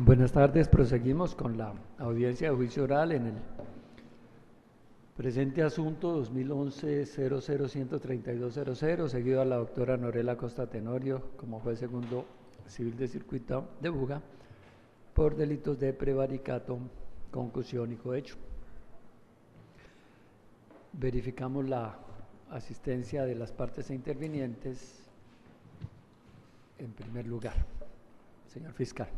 Buenas tardes, proseguimos con la audiencia de juicio oral en el presente asunto 2011-00-13200, seguido a la doctora Norela Costa Tenorio como juez segundo civil de circuito de Buga por delitos de prevaricato, concusión y cohecho. Verificamos la asistencia de las partes intervinientes. En primer lugar, señor fiscal.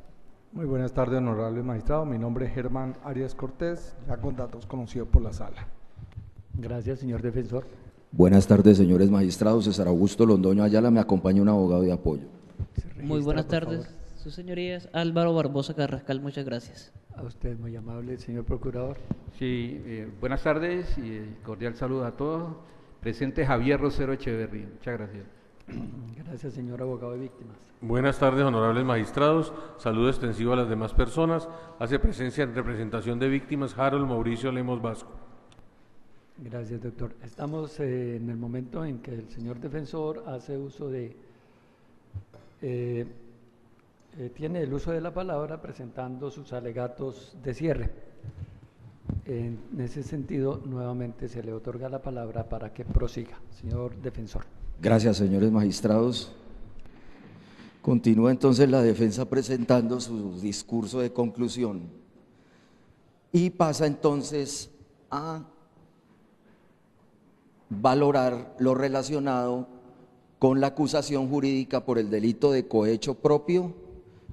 Muy buenas tardes, honorable magistrado. Mi nombre es Germán Arias Cortés, ya con datos conocidos por la sala. Gracias, señor defensor. Buenas tardes, señores magistrados. César Augusto Londoño Ayala, me acompaña un abogado de apoyo. Muy buenas tardes, sus señorías. Álvaro Barbosa Carrascal, muchas gracias. A usted, muy amable, señor procurador. Sí, buenas tardes y cordial saludo a todos. Presente Javier Rosero Echeverría. Muchas gracias. Gracias, señor abogado de víctimas. Buenas tardes, honorables magistrados. Saludo extensivo a las demás personas. Hace presencia en representación de víctimas Harold Mauricio Lemos Vasco. Gracias, doctor. Estamos en el momento en que el señor defensor hace uso de… tiene el uso de la palabra presentando sus alegatos de cierre. En ese sentido, nuevamente se le otorga la palabra para que prosiga. Señor defensor. Gracias, señores magistrados. Continúa entonces la defensa presentando su discurso de conclusión y pasa entonces a valorar lo relacionado con la acusación jurídica por el delito de cohecho propio,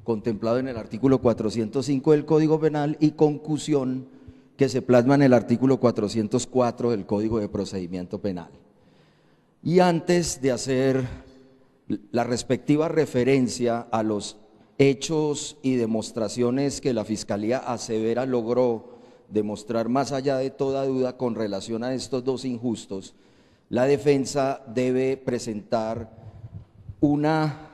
contemplado en el artículo 405 del Código Penal, y concusión, que se plasma en el artículo 404 del Código de Procedimiento Penal. Y antes de hacer la respectiva referencia a los hechos y demostraciones que la Fiscalía asevera logró demostrar más allá de toda duda con relación a estos dos injustos, la defensa debe presentar una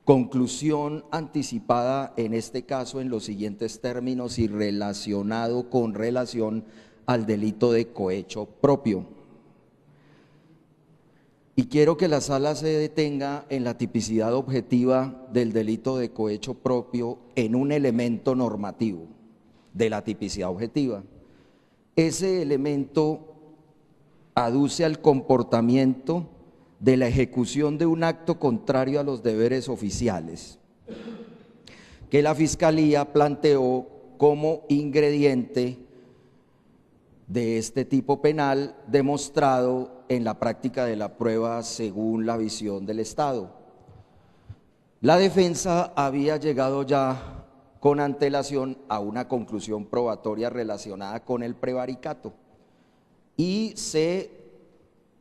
conclusión anticipada, en este caso en los siguientes términos y relacionado con relación al delito de cohecho propio. Y quiero que la sala se detenga en la tipicidad objetiva del delito de cohecho propio en un elemento normativo de la tipicidad objetiva. Ese elemento aduce al comportamiento de la ejecución de un acto contrario a los deberes oficiales, que la Fiscalía planteó como ingrediente de este tipo penal demostrado en la práctica de la prueba según la visión del Estado. La defensa había llegado ya con antelación a una conclusión probatoria relacionada con el prevaricato y se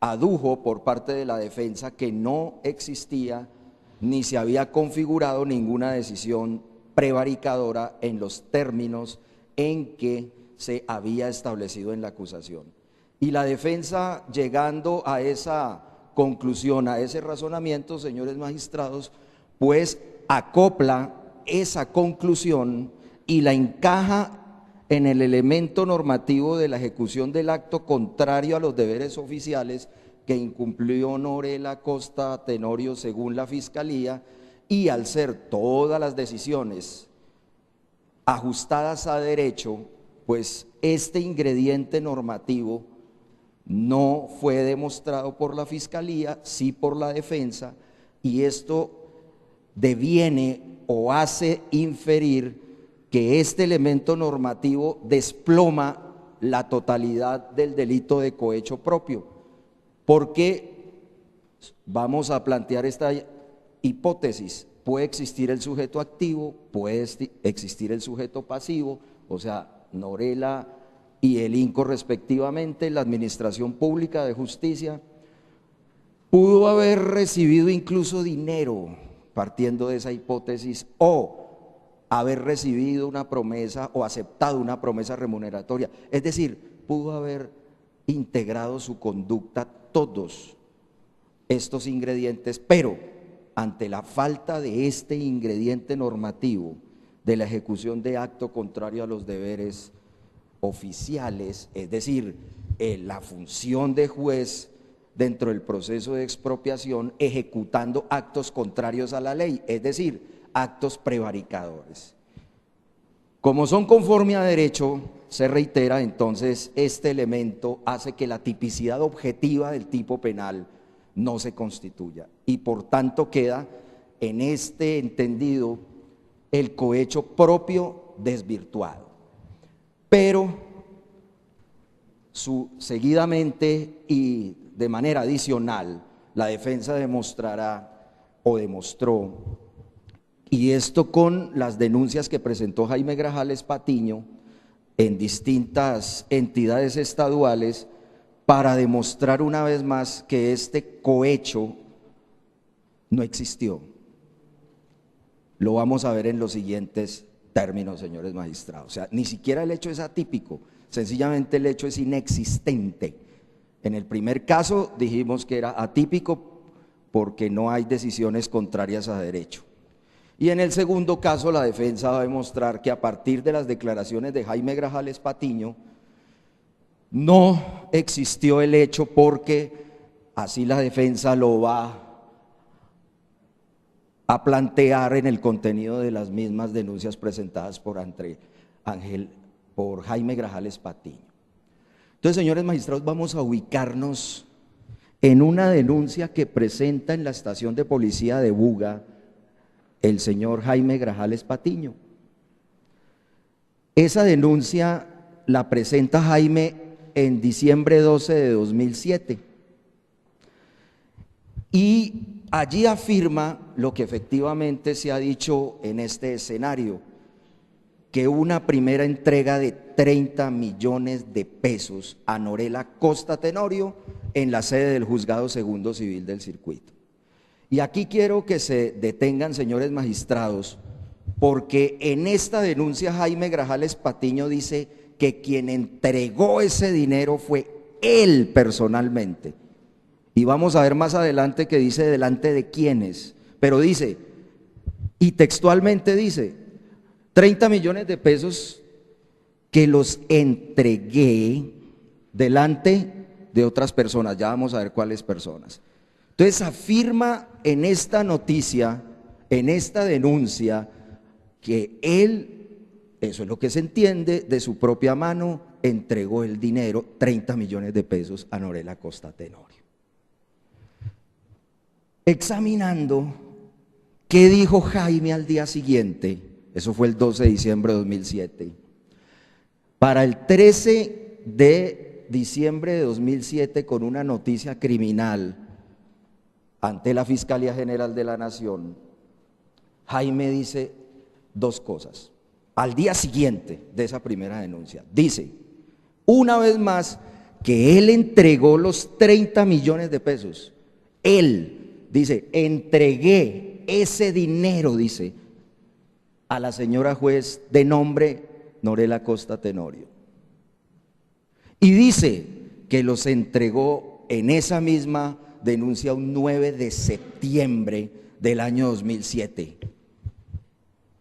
adujo por parte de la defensa que no existía ni se había configurado ninguna decisión prevaricadora en los términos en que se había establecido en la acusación. Y la defensa, llegando a esa conclusión, a ese razonamiento, señores magistrados, pues acopla esa conclusión y la encaja en el elemento normativo de la ejecución del acto contrario a los deberes oficiales que incumplió Norela Costa Tenorio según la Fiscalía, y al ser todas las decisiones ajustadas a derecho, pues este ingrediente normativo no fue demostrado por la Fiscalía, sí por la defensa, y esto deviene o hace inferir que este elemento normativo desploma la totalidad del delito de cohecho propio, porque vamos a plantear esta hipótesis: puede existir el sujeto activo, puede existir el sujeto pasivo, o sea, Norela y el INCO respectivamente. La Administración Pública de Justicia pudo haber recibido incluso dinero, partiendo de esa hipótesis, o haber recibido una promesa o aceptado una promesa remuneratoria, es decir, pudo haber integrado su conducta todos estos ingredientes, pero ante la falta de este ingrediente normativo de la ejecución de acto contrario a los deberes oficiales, es decir, la función de juez dentro del proceso de expropiación ejecutando actos contrarios a la ley, es decir, actos prevaricadores. Como son conforme a derecho, se reitera, entonces este elemento hace que la tipicidad objetiva del tipo penal no se constituya y por tanto queda en este entendido el cohecho propio desvirtuado. Pero seguidamente y de manera adicional, la defensa demostrará o demostró, y esto con las denuncias que presentó Jaime Grajales Patiño en distintas entidades estaduales, para demostrar una vez más que este cohecho no existió. Lo vamos a ver en los siguientes términos, señores magistrados. O sea, ni siquiera el hecho es atípico, sencillamente el hecho es inexistente. En el primer caso dijimos que era atípico porque no hay decisiones contrarias a derecho. Y en el segundo caso la defensa va a demostrar que a partir de las declaraciones de Jaime Grajales Patiño no existió el hecho, porque así la defensa lo va a plantear en el contenido de las mismas denuncias presentadas por Jaime Grajales Patiño. Entonces, señores magistrados, vamos a ubicarnos en una denuncia que presenta en la estación de policía de Buga el señor Jaime Grajales Patiño. Esa denuncia la presenta Jaime en diciembre 12 de 2007 y allí afirma lo que efectivamente se ha dicho en este escenario, que una primera entrega de 30 millones de pesos a Norela Costa Tenorio en la sede del Juzgado Segundo Civil del Circuito. Y aquí quiero que se detengan, señores magistrados, porque en esta denuncia Jaime Grajales Patiño dice que quien entregó ese dinero fue él personalmente. Y vamos a ver más adelante que dice delante de quiénes, pero dice, y textualmente dice, 30 millones de pesos que los entregué delante de otras personas. Ya vamos a ver cuáles personas. Entonces afirma en esta noticia, en esta denuncia, que él, eso es lo que se entiende, de su propia mano entregó el dinero, 30 millones de pesos a Norela Costa Tenorio. Examinando qué dijo Jaime al día siguiente, eso fue el 12 de diciembre de 2007, para el 13 de diciembre de 2007, con una noticia criminal ante la Fiscalía General de la Nación, Jaime dice dos cosas. Al día siguiente de esa primera denuncia, dice, una vez más, que él entregó los 30 millones de pesos. Él, dice, entregué ese dinero, dice, a la señora juez de nombre Norela Costa Tenorio. Y dice que los entregó en esa misma denuncia un 9 de septiembre del año 2007.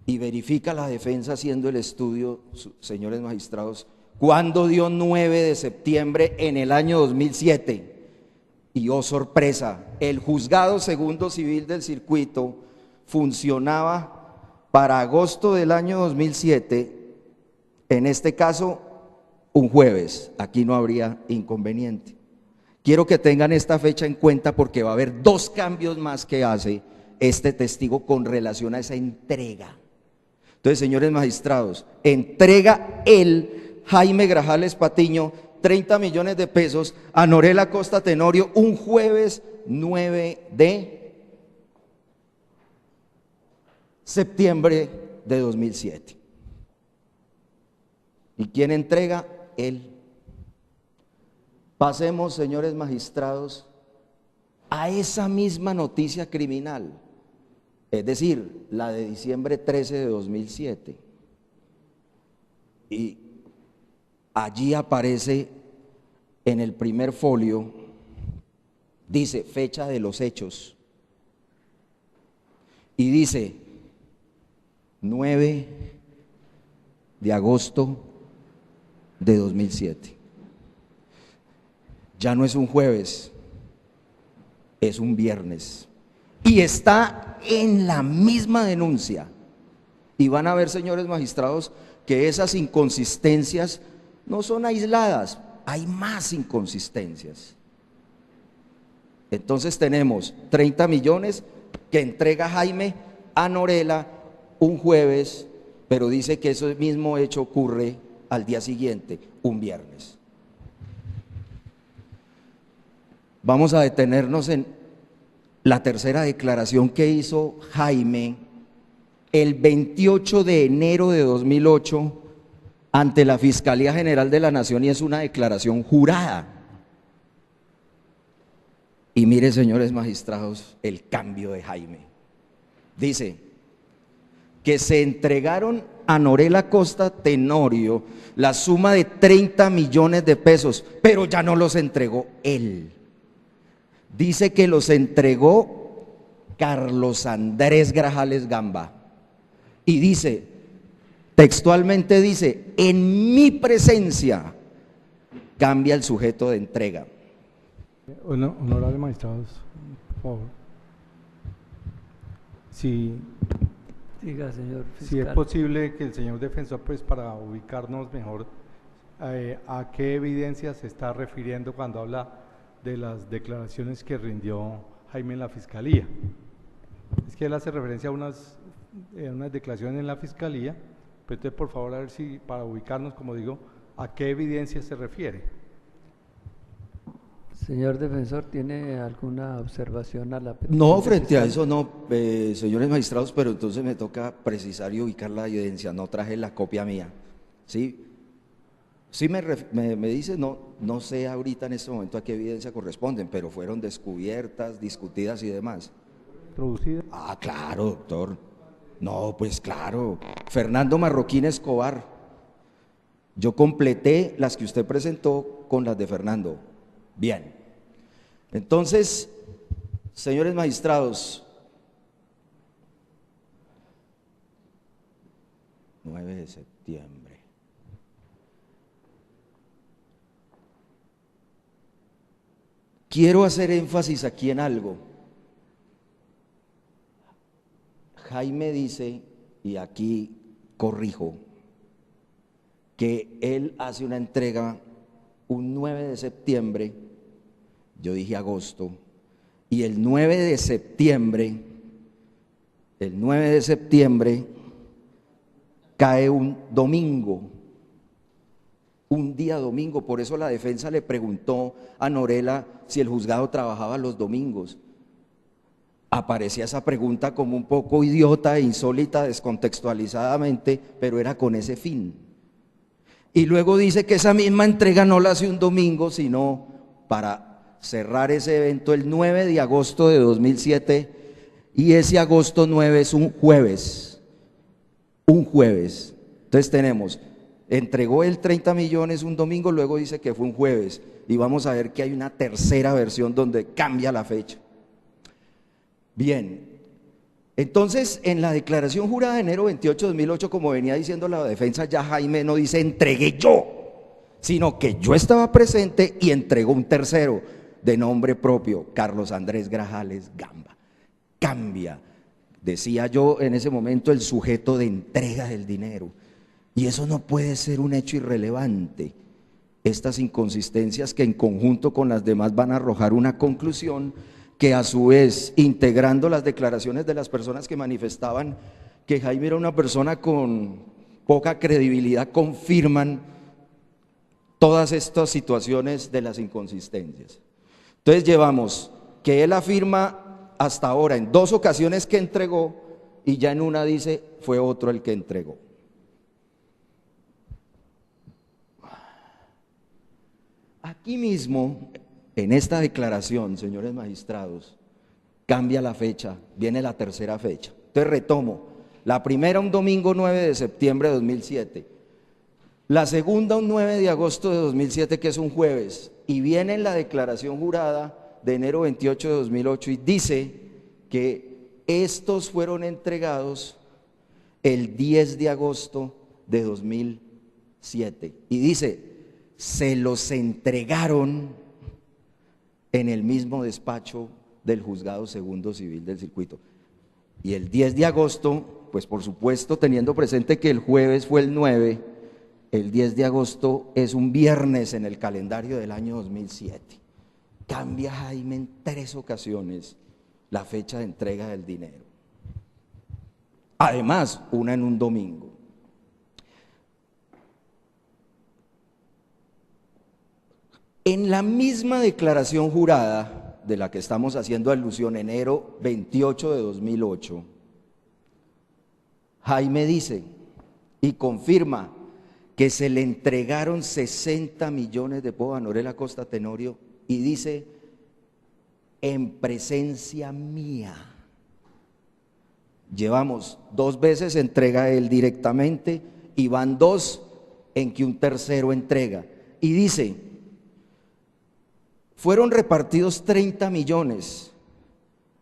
Y verifica la defensa haciendo el estudio, señores magistrados, ¿cuándo dio 9 de septiembre en el año 2007? Y oh sorpresa, el Juzgado Segundo Civil del Circuito funcionaba para agosto del año 2007, en este caso un jueves, aquí no habría inconveniente. Quiero que tengan esta fecha en cuenta porque va a haber dos cambios más que hace este testigo con relación a esa entrega. Entonces, señores magistrados, entrega él, Jaime Grajales Patiño, 30 millones de pesos a Norela Costa Tenorio un jueves 9 de septiembre de 2007. ¿Y quién entrega? Él. Pasemos, señores magistrados, a esa misma noticia criminal, es decir, la de diciembre 13 de 2007. Y allí aparece en el primer folio, dice fecha de los hechos, y dice 9 de agosto de 2007. Ya no es un jueves, es un viernes. Y está en la misma denuncia. Y van a ver, señores magistrados, que esas inconsistencias no son aisladas, hay más inconsistencias. Entonces tenemos 30 millones que entrega Jaime a Norela un jueves, pero dice que ese mismo hecho ocurre al día siguiente, un viernes. Vamos a detenernos en la tercera declaración que hizo Jaime el 28 de enero de 2008 ante la Fiscalía General de la Nación, y es una declaración jurada. Y mire, señores magistrados, el cambio de Jaime. Dice que se entregaron a Norela Costa Tenorio la suma de 30 millones de pesos, pero ya no los entregó él. Dice que los entregó Carlos Andrés Grajales Gamba. Y dice, textualmente dice, en mi presencia cambia el sujeto de entrega. Honorables magistrados, por favor. Si Diga, señor fiscal. Si es posible que el señor defensor, pues para ubicarnos mejor, ¿a qué evidencia se está refiriendo cuando habla de las declaraciones que rindió Jaime en la Fiscalía? Es que él hace referencia a unas declaraciones en la Fiscalía, pero entonces por favor a ver si para ubicarnos, como digo, ¿a qué evidencia se refiere? Señor defensor, ¿tiene alguna observación a la petición? No, frente a eso no, señores magistrados, pero entonces me toca precisar y ubicar la evidencia, no traje la copia mía, ¿sí? Sí me dice, no sé ahorita en este momento a qué evidencia corresponden, pero fueron descubiertas, discutidas y demás. ¿Introducida? Ah, claro, doctor. No, pues claro. Fernando Marroquín Escobar. Yo completé las que usted presentó con las de Fernando. Bien. Entonces, señores magistrados, 9 de septiembre. Quiero hacer énfasis aquí en algo. Jaime dice, y aquí corrijo, que él hace una entrega un 9 de septiembre, yo dije agosto, y el 9 de septiembre cae un domingo, un día domingo. Por eso la defensa le preguntó a Norela si el juzgado trabajaba los domingos. Aparecía esa pregunta como un poco idiota e insólita, descontextualizadamente, pero era con ese fin. Y luego dice que esa misma entrega no la hace un domingo, sino para cerrar ese evento el 9 de agosto de 2007, y ese agosto 9 es un jueves. Entonces tenemos, entregó el 30 millones un domingo, luego dice que fue un jueves, y vamos a ver que hay una tercera versión donde cambia la fecha. Bien, entonces en la declaración jurada de enero 28 de 2008, como venía diciendo la defensa, ya Jaime no dice entregué yo, sino que yo estaba presente y entregó un tercero de nombre propio, Carlos Andrés Grajales Gamba. Cambia, decía yo en ese momento, el sujeto de entrega del dinero, y eso no puede ser un hecho irrelevante. Estas inconsistencias que en conjunto con las demás van a arrojar una conclusión que a su vez, integrando las declaraciones de las personas que manifestaban que Jaime era una persona con poca credibilidad, confirman todas estas situaciones de las inconsistencias. Entonces llevamos que él afirma hasta ahora en 2 ocasiones que entregó, y ya en una dice fue otro el que entregó. Aquí mismo, en esta declaración, señores magistrados, cambia la fecha, viene la tercera fecha. Entonces retomo, la primera un domingo 9 de septiembre de 2007, la segunda un 9 de agosto de 2007, que es un jueves, y viene en la declaración jurada de enero 28 de 2008 y dice que estos fueron entregados el 10 de agosto de 2007, y dice, se los entregaron en el mismo despacho del Juzgado Segundo Civil del Circuito. Y el 10 de agosto, pues por supuesto, teniendo presente que el jueves fue el 9, el 10 de agosto es un viernes en el calendario del año 2007. Cambia Jaime en 3 ocasiones la fecha de entrega del dinero. Además, una en un domingo. En la misma declaración jurada de la que estamos haciendo alusión, enero 28 de 2008, Jaime dice y confirma que se le entregaron 60 millones de pesos a Norela Costa Tenorio y dice, en presencia mía. Llevamos 2 veces, entrega él directamente, y van 2 en que un tercero entrega. Y dice, fueron repartidos 30 millones,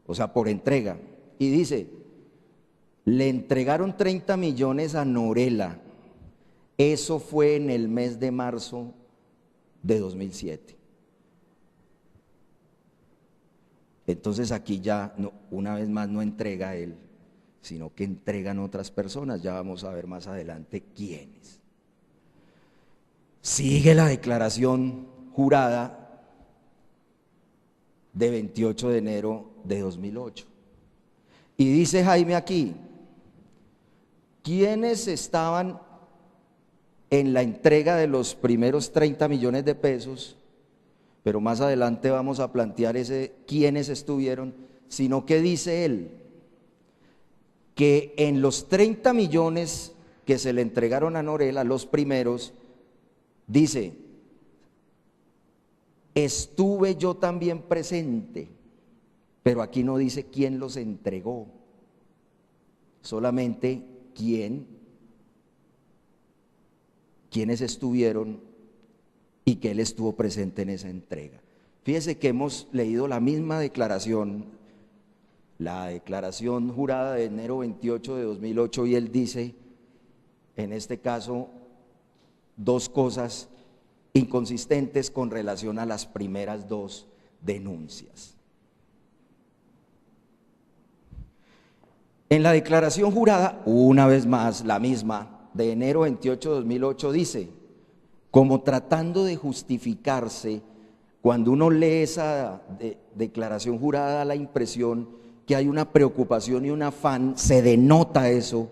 o sea, por entrega. Y dice, le entregaron 30 millones a Norela. Eso fue en el mes de marzo de 2007. Entonces aquí ya, no, una vez más, no entrega él, sino que entregan otras personas. Ya vamos a ver más adelante quiénes. Sigue la declaración jurada de 28 de enero de 2008. Y dice Jaime aquí, ¿quiénes estaban en la entrega de los primeros 30 millones de pesos? Pero más adelante vamos a plantear quiénes estuvieron, sino que dice él, que en los 30 millones que se le entregaron a Norela, los primeros, dice, estuve yo también presente, pero aquí no dice quién los entregó, solamente quiénes estuvieron y que él estuvo presente en esa entrega. Fíjese que hemos leído la misma declaración, la declaración jurada de enero 28 de 2008, y él dice, en este caso, 2 cosas inconsistentes con relación a las primeras 2 denuncias. En la declaración jurada, una vez más, la misma, de enero 28 de 2008, dice, como tratando de justificarse, cuando uno lee esa declaración jurada, da la impresión que hay una preocupación y un afán, se denota eso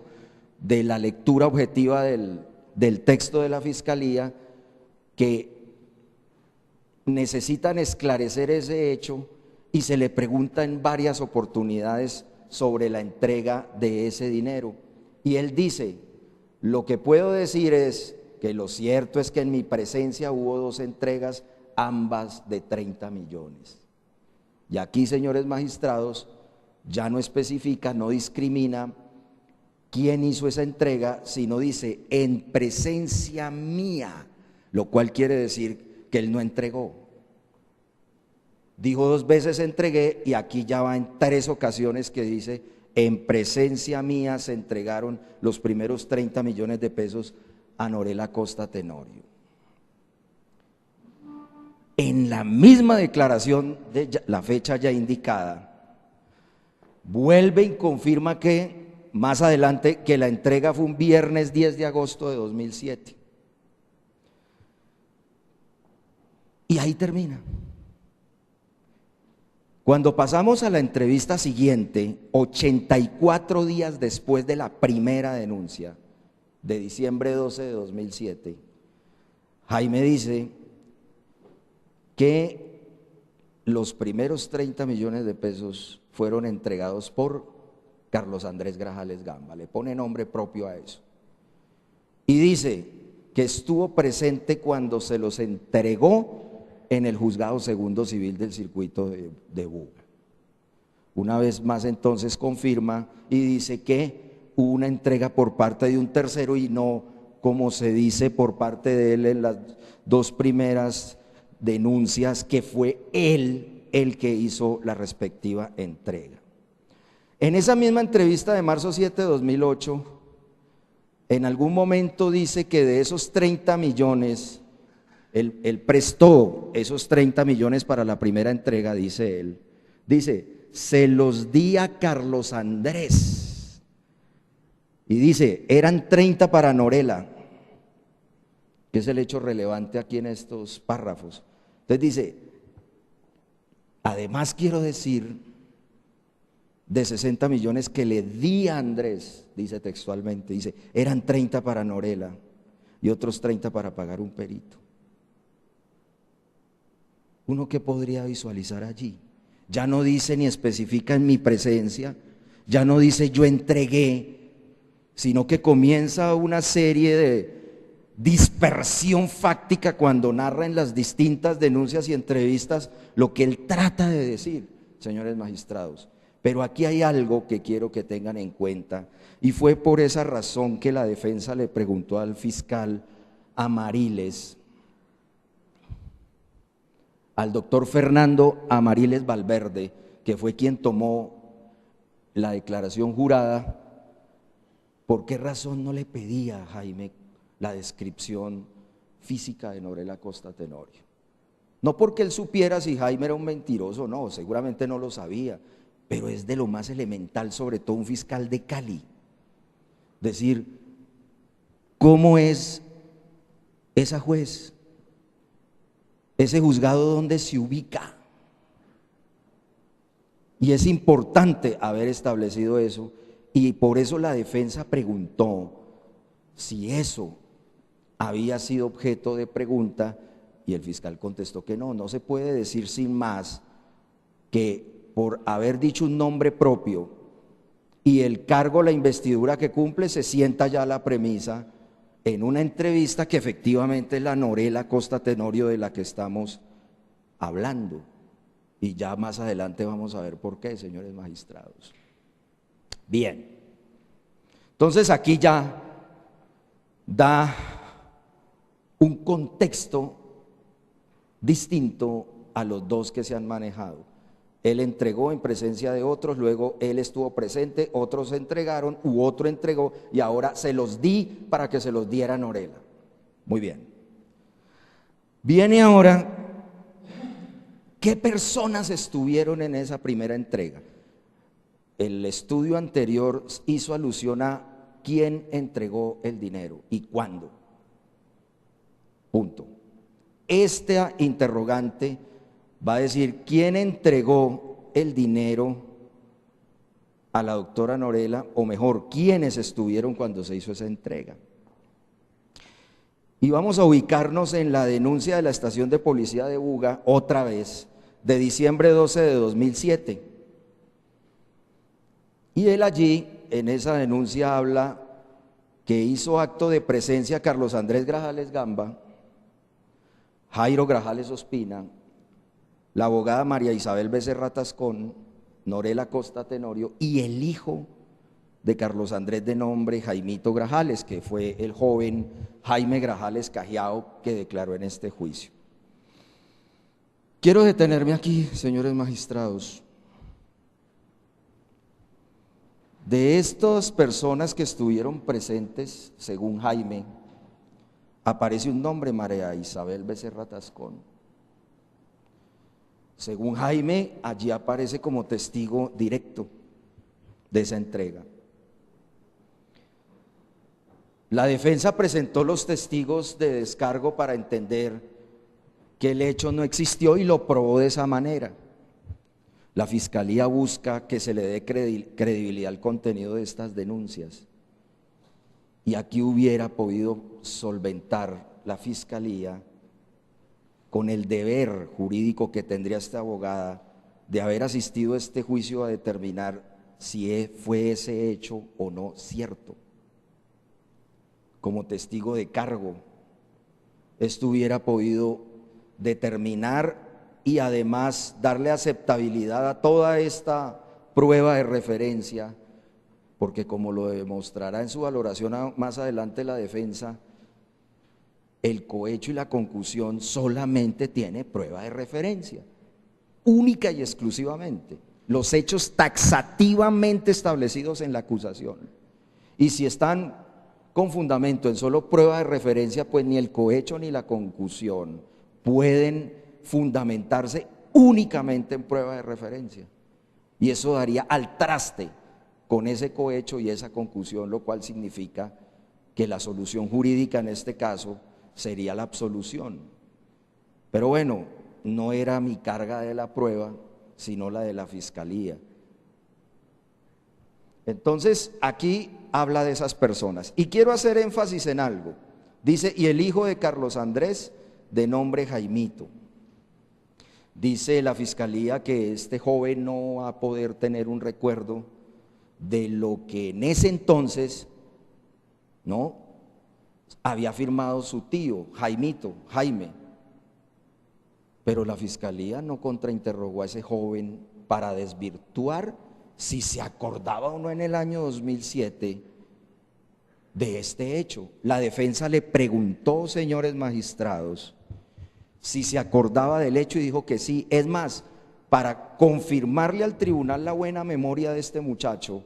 de la lectura objetiva del texto de la Fiscalía, que necesitan esclarecer ese hecho y se le pregunta en varias oportunidades sobre la entrega de ese dinero. Y él dice, lo que puedo decir es que lo cierto es que en mi presencia hubo 2 entregas, ambas de 30 millones. Y aquí, señores magistrados, ya no especifica, no discrimina quién hizo esa entrega, sino dice, en presencia mía, lo cual quiere decir que él no entregó. Dijo 2 veces entregué, y aquí ya va en 3 ocasiones que dice, en presencia mía se entregaron los primeros 30 millones de pesos a Norela Costa Tenorio. En la misma declaración de la fecha ya indicada, vuelve y confirma que más adelante que la entrega fue un viernes 10 de agosto de 2007. Y ahí termina. Cuando pasamos a la entrevista siguiente, 84 días después de la primera denuncia, de diciembre 12 de 2007, Jaime dice que los primeros 30 millones de pesos fueron entregados por Carlos Andrés Grajales Gamba, le pone nombre propio a eso. Y dice que estuvo presente cuando se los entregó en el Juzgado Segundo Civil del Circuito de Buga. Una vez más entonces confirma y dice que hubo una entrega por parte de un tercero y no como se dice por parte de él en las 2 primeras denuncias, que fue él el que hizo la respectiva entrega. En esa misma entrevista de marzo 7 de 2008, en algún momento dice que de esos 30 millones, él prestó esos 30 millones para la primera entrega, dice él. Dice, se los di a Carlos Andrés. Y dice, eran 30 para Norela, que es el hecho relevante aquí en estos párrafos. Entonces dice, además quiero decir, de 60 millones que le di a Andrés, dice textualmente, dice, eran 30 para Norela y otros 30 para pagar un perito. ¿Uno qué podría visualizar allí? Ya no dice ni especifica en mi presencia, ya no dice yo entregué, sino que comienza una serie de dispersión fáctica cuando narra en las distintas denuncias y entrevistas lo que él trata de decir, señores magistrados. Pero aquí hay algo que quiero que tengan en cuenta, y fue por esa razón que la defensa le preguntó al fiscal Amariles, al doctor Fernando Amariles Valverde, que fue quien tomó la declaración jurada, ¿por qué razón no le pedía a Jaime la descripción física de Norela Costa Tenorio? No porque él supiera si Jaime era un mentiroso, no, seguramente no lo sabía, pero es de lo más elemental, sobre todo un fiscal de Cali. Decir, ¿cómo es esa juez? Ese juzgado, ¿dónde se ubica? Y es importante haber establecido eso, y por eso la defensa preguntó si eso había sido objeto de pregunta, y el fiscal contestó que no, no se puede decir sin más que por haber dicho un nombre propio y el cargo, la investidura que cumple, se sienta ya la premisa en una entrevista que efectivamente es la Norela Costa Tenorio de la que estamos hablando. Y ya más adelante vamos a ver por qué, señores magistrados. Bien, entonces aquí ya da un contexto distinto a los dos que se han manejado. Él entregó en presencia de otros, luego él estuvo presente, otros entregaron, otro entregó, y ahora se los di para que se los diera Norela. Muy bien. Viene ahora, ¿qué personas estuvieron en esa primera entrega? El estudio anterior hizo alusión a quién entregó el dinero y cuándo. Punto. Esta interrogante va a decir quién entregó el dinero a la doctora Norela, o mejor, quiénes estuvieron cuando se hizo esa entrega. Y vamos a ubicarnos en la denuncia de la estación de policía de Buga, otra vez, de diciembre 12 de 2007. Y él allí, en esa denuncia, habla que hizo acto de presencia Carlos Andrés Grajales Gamba, Jairo Grajales Ospina, la abogada María Isabel Becerra Tascón, Norela Costa Tenorio y el hijo de Carlos Andrés de nombre Jaimito Grajales, que fue el joven Jaime Grajales Cajiao que declaró en este juicio. Quiero detenerme aquí, señores magistrados. De estas personas que estuvieron presentes, según Jaime, aparece un nombre, María Isabel Becerra Tascón. Según Jaime, allí aparece como testigo directo de esa entrega. La defensa presentó los testigos de descargo para entender que el hecho no existió y lo probó de esa manera. La fiscalía busca que se le dé credibilidad al contenido de estas denuncias. Y aquí hubiera podido solventar la fiscalía con el deber jurídico que tendría esta abogada de haber asistido a este juicio a determinar si fue ese hecho o no cierto. Como testigo de cargo, esto hubiera podido determinar y además darle aceptabilidad a toda esta prueba de referencia, porque como lo demostrará en su valoración más adelante la defensa, el cohecho y la concusión solamente tiene prueba de referencia, única y exclusivamente, los hechos taxativamente establecidos en la acusación. Y si están con fundamento en solo prueba de referencia, pues ni el cohecho ni la concusión pueden fundamentarse únicamente en prueba de referencia. Y eso daría al traste con ese cohecho y esa concusión, lo cual significa que la solución jurídica en este caso sería la absolución. Pero bueno, no era mi carga de la prueba, sino la de la fiscalía. Entonces, aquí habla de esas personas. Y quiero hacer énfasis en algo. Dice, y el hijo de Carlos Andrés, de nombre Jaimito. Dice la fiscalía que este joven no va a poder tener un recuerdo de lo que en ese entonces, ¿no?, había firmado su tío, Jaimito, Jaime. Pero la fiscalía no contrainterrogó a ese joven para desvirtuar si se acordaba o no en el año 2007 de este hecho. La defensa le preguntó, señores magistrados, si se acordaba del hecho y dijo que sí. Es más, para confirmarle al tribunal la buena memoria de este muchacho,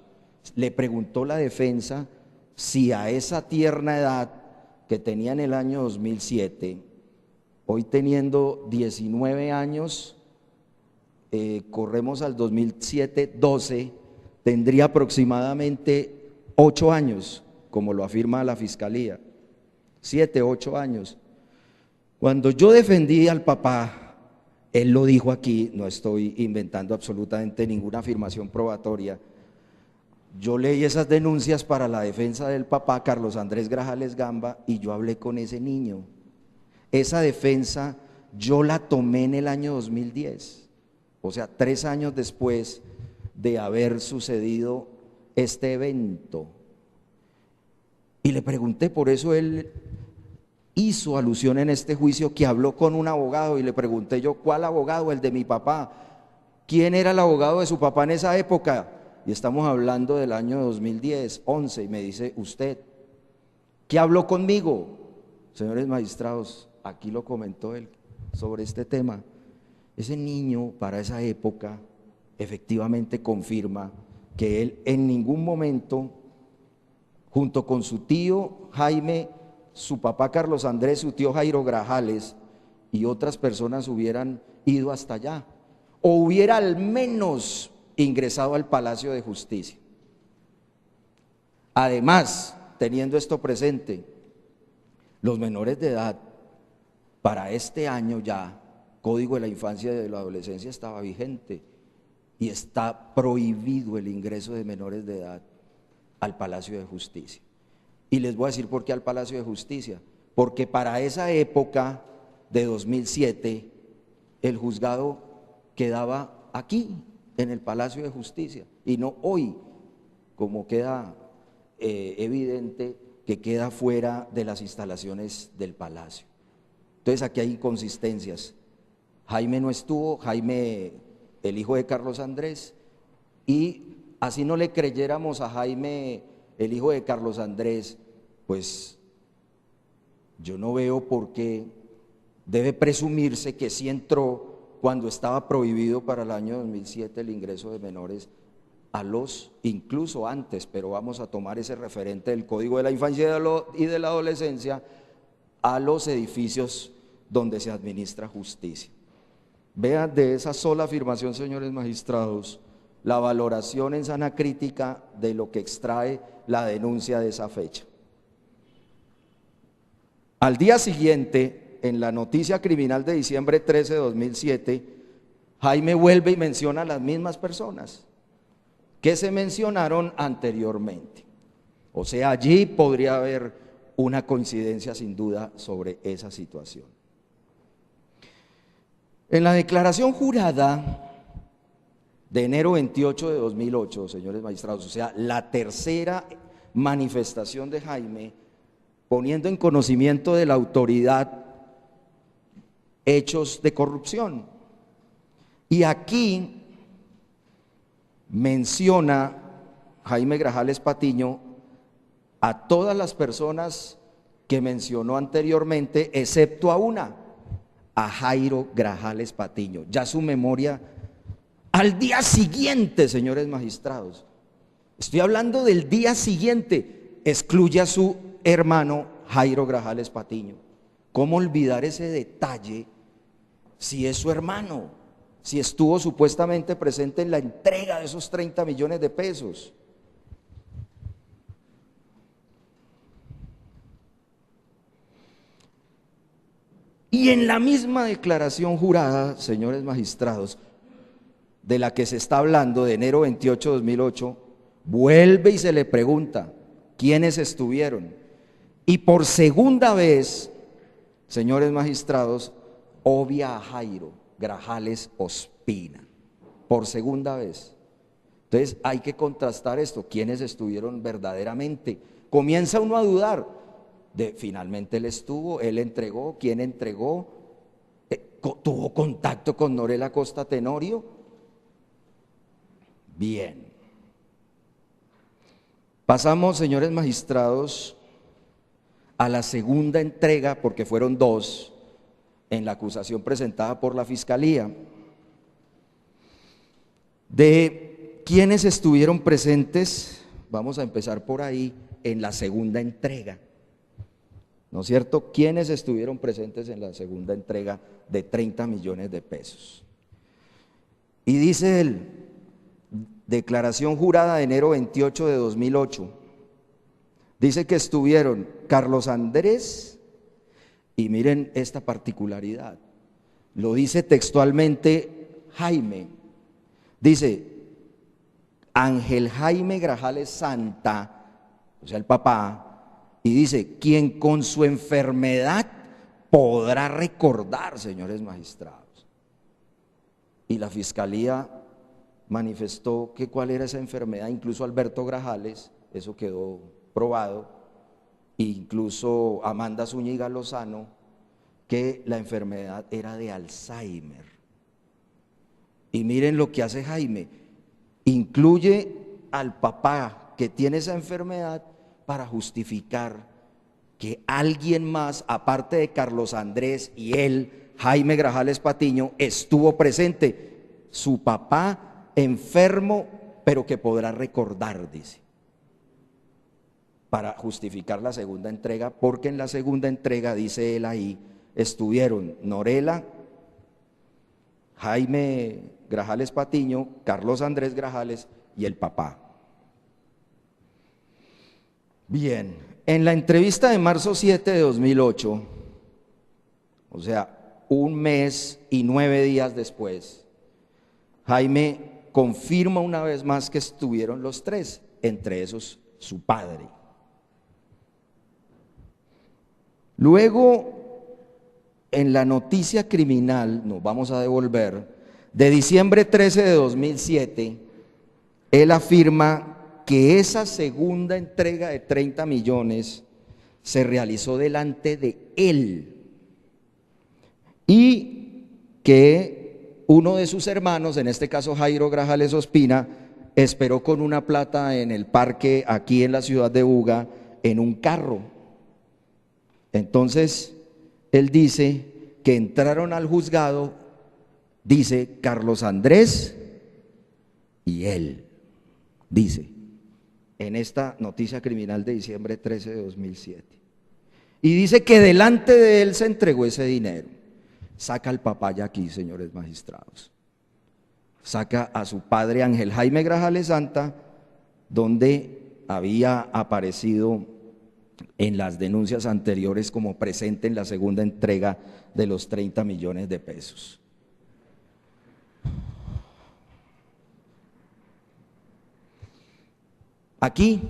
le preguntó la defensa si a esa tierna edad que tenía en el año 2007, hoy teniendo 19 años, corremos al 2007, 12, tendría aproximadamente 8 años, como lo afirma la fiscalía, 7, 8 años. Cuando yo defendí al papá, él lo dijo aquí, no estoy inventando absolutamente ninguna afirmación probatoria, yo leí esas denuncias para la defensa del papá, Carlos Andrés Grajales Gamba, y yo hablé con ese niño. Esa defensa yo la tomé en el año 2010, o sea, 3 años después de haber sucedido este evento. Y le pregunté, por eso él hizo alusión en este juicio que habló con un abogado, y le pregunté yo, ¿cuál abogado? El de mi papá. ¿Quién era el abogado de su papá en esa época? Y estamos hablando del año 2010, 11, y me dice, usted, ¿qué habló conmigo? Señores magistrados, aquí lo comentó él sobre este tema. Ese niño para esa época efectivamente confirma que él en ningún momento, junto con su tío Jaime, su papá Carlos Andrés, su tío Jairo Grajales y otras personas hubieran ido hasta allá, o hubiera al menos ingresado al Palacio de Justicia. Además, teniendo esto presente, los menores de edad, para este año ya, Código de la Infancia y de la Adolescencia estaba vigente y está prohibido el ingreso de menores de edad al Palacio de Justicia. Y les voy a decir por qué al Palacio de Justicia. Porque para esa época de 2007, el juzgado quedaba aquí, en el Palacio de Justicia, y no hoy, como queda evidente que queda fuera de las instalaciones del Palacio. Entonces aquí hay inconsistencias. Jaime no estuvo, Jaime, el hijo de Carlos Andrés, y así no le creyéramos a Jaime, el hijo de Carlos Andrés, pues yo no veo por qué debe presumirse que sí entró cuando estaba prohibido para el año 2007 el ingreso de menores a los, incluso antes, pero vamos a tomar ese referente del Código de la Infancia y de la Adolescencia, a los edificios donde se administra justicia. Vean de esa sola afirmación, señores magistrados, la valoración en sana crítica de lo que extrae la denuncia de esa fecha. Al día siguiente, en la noticia criminal de diciembre 13 de 2007, Jaime vuelve y menciona a las mismas personas que se mencionaron anteriormente. O sea, allí podría haber una coincidencia sin duda sobre esa situación. En la declaración jurada de enero 28 de 2008, señores magistrados, o sea, la tercera manifestación de Jaime, poniendo en conocimiento de la autoridad hechos de corrupción. Y aquí menciona Jaime Grajales Patiño a todas las personas que mencionó anteriormente, excepto a una, a Jairo Grajales Patiño. Ya su memoria, al día siguiente, señores magistrados, estoy hablando del día siguiente, excluye a su hermano Jairo Grajales Patiño. ¿Cómo olvidar ese detalle si es su hermano? si estuvo supuestamente presente en la entrega de esos 30 millones de pesos. Y en la misma declaración jurada, señores magistrados, de la que se está hablando, de enero 28 de 2008, vuelve y se le pregunta quiénes estuvieron. Y por segunda vez, señores magistrados, obvia a Jairo Grajales Ospina, por segunda vez. Entonces hay que contrastar esto, quiénes estuvieron verdaderamente. Comienza uno a dudar de finalmente él estuvo, él entregó, quién entregó, tuvo contacto con Norela Costa Tenorio. Bien. Pasamos, señores magistrados, a la segunda entrega, porque fueron dos en la acusación presentada por la Fiscalía, de quienes estuvieron presentes. Vamos a empezar por ahí, en la segunda entrega, ¿no es cierto? ¿Quiénes estuvieron presentes en la segunda entrega de 30 millones de pesos? Y dice él, declaración jurada de enero 28 de 2008, dice que estuvieron Carlos Andrés, y miren esta particularidad, lo dice textualmente Jaime, dice Ángel Jaime Grajales Santa, o sea el papá, y dice, quien con su enfermedad podrá recordar, señores magistrados. Y la Fiscalía manifestó que cuál era esa enfermedad, incluso Alberto Grajales, eso quedó probado, incluso Amanda Zúñiga Lozano, que la enfermedad era de Alzheimer. Y miren lo que hace Jaime, incluye al papá que tiene esa enfermedad para justificar que alguien más, aparte de Carlos Andrés y él, Jaime Grajales Patiño, estuvo presente, su papá enfermo, pero que podrá recordar, dice, para justificar la segunda entrega, porque en la segunda entrega, dice él ahí, estuvieron Norela, Jaime Grajales Patiño, Carlos Andrés Grajales y el papá. Bien, en la entrevista de marzo 7 de 2008, o sea, un mes y 9 días después, Jaime confirma una vez más que estuvieron los tres, entre esos su padre. Luego, en la noticia criminal, nos vamos a devolver, de diciembre 13 de 2007, él afirma que esa segunda entrega de 30 millones se realizó delante de él y que uno de sus hermanos, en este caso Jairo Grajales Ospina, esperó con una plata en el parque aquí en la ciudad de Buga en un carro. Entonces él dice que entraron al juzgado, dice Carlos Andrés y él, dice en esta noticia criminal de diciembre 13 de 2007. Y dice que delante de él se entregó ese dinero. Saca al papá ya aquí, señores magistrados. Saca a su padre Ángel Jaime Grajales Santa, donde había aparecido en las denuncias anteriores como presente en la segunda entrega de los 30 millones de pesos. Aquí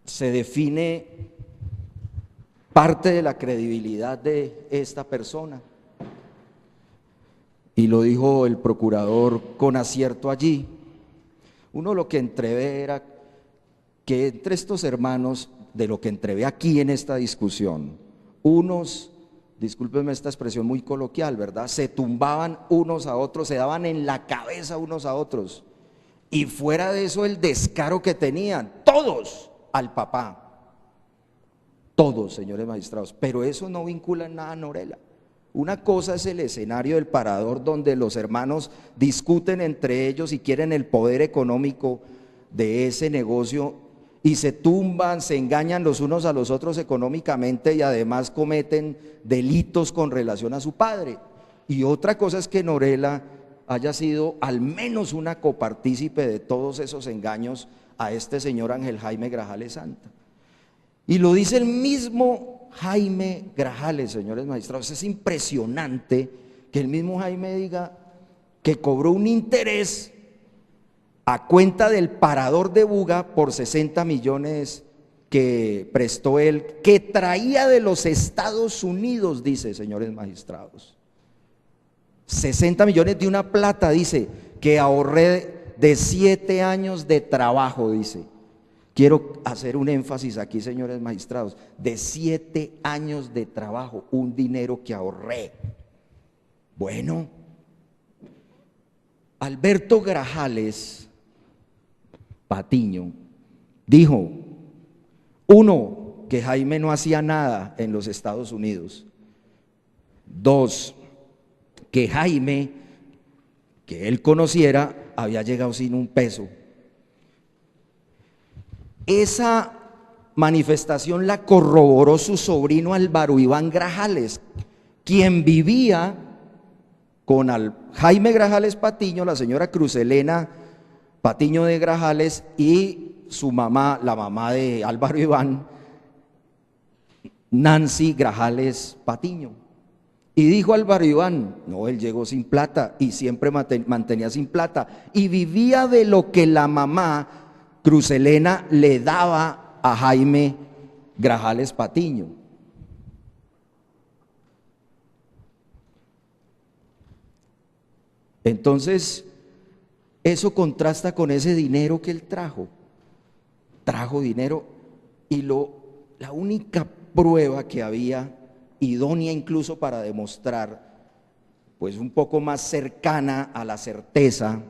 se define parte de la credibilidad de esta persona, y lo dijo el procurador con acierto allí. Uno lo que entrevé era que entre estos hermanos, de lo que entrevé aquí en esta discusión, unos, discúlpenme esta expresión muy coloquial, ¿verdad?, se tumbaban unos a otros, se daban en la cabeza unos a otros. Y fuera de eso el descaro que tenían, todos al papá, todos, señores magistrados, pero eso no vincula en nada a Norela. Una cosa es el escenario del parador donde los hermanos discuten entre ellos y quieren el poder económico de ese negocio, y se tumban, se engañan los unos a los otros económicamente y además cometen delitos con relación a su padre. Y otra cosa es que Norela haya sido al menos una copartícipe de todos esos engaños a este señor Ángel Jaime Grajales Santa. Y lo dice el mismo Jaime Grajales, señores magistrados. Es impresionante que el mismo Jaime diga que cobró un interés a cuenta del parador de Buga por 60 millones que prestó él, que traía de los Estados Unidos, dice, señores magistrados. 60 millones de una plata, dice, que ahorré de 7 años de trabajo, dice. Quiero hacer un énfasis aquí, señores magistrados, de 7 años de trabajo, un dinero que ahorré. Bueno, Alberto Grajales Patiño dijo, uno, que Jaime no hacía nada en los Estados Unidos. Dos, que Jaime, que él conociera, había llegado sin un peso. Esa manifestación la corroboró su sobrino Álvaro Iván Grajales, quien vivía con Jaime Grajales Patiño, la señora Cruz Elena Patiño de Grajales y su mamá, la mamá de Álvaro Iván, Nancy Grajales Patiño. Y dijo Álvaro Iván, no, él llegó sin plata y siempre mantenía sin plata y vivía de lo que la mamá Cruz Elena le daba a Jaime Grajales Patiño. Entonces, eso contrasta con ese dinero que él trajo. Trajo dinero y la única prueba que había, idónea incluso para demostrar, pues un poco más cercana a la certeza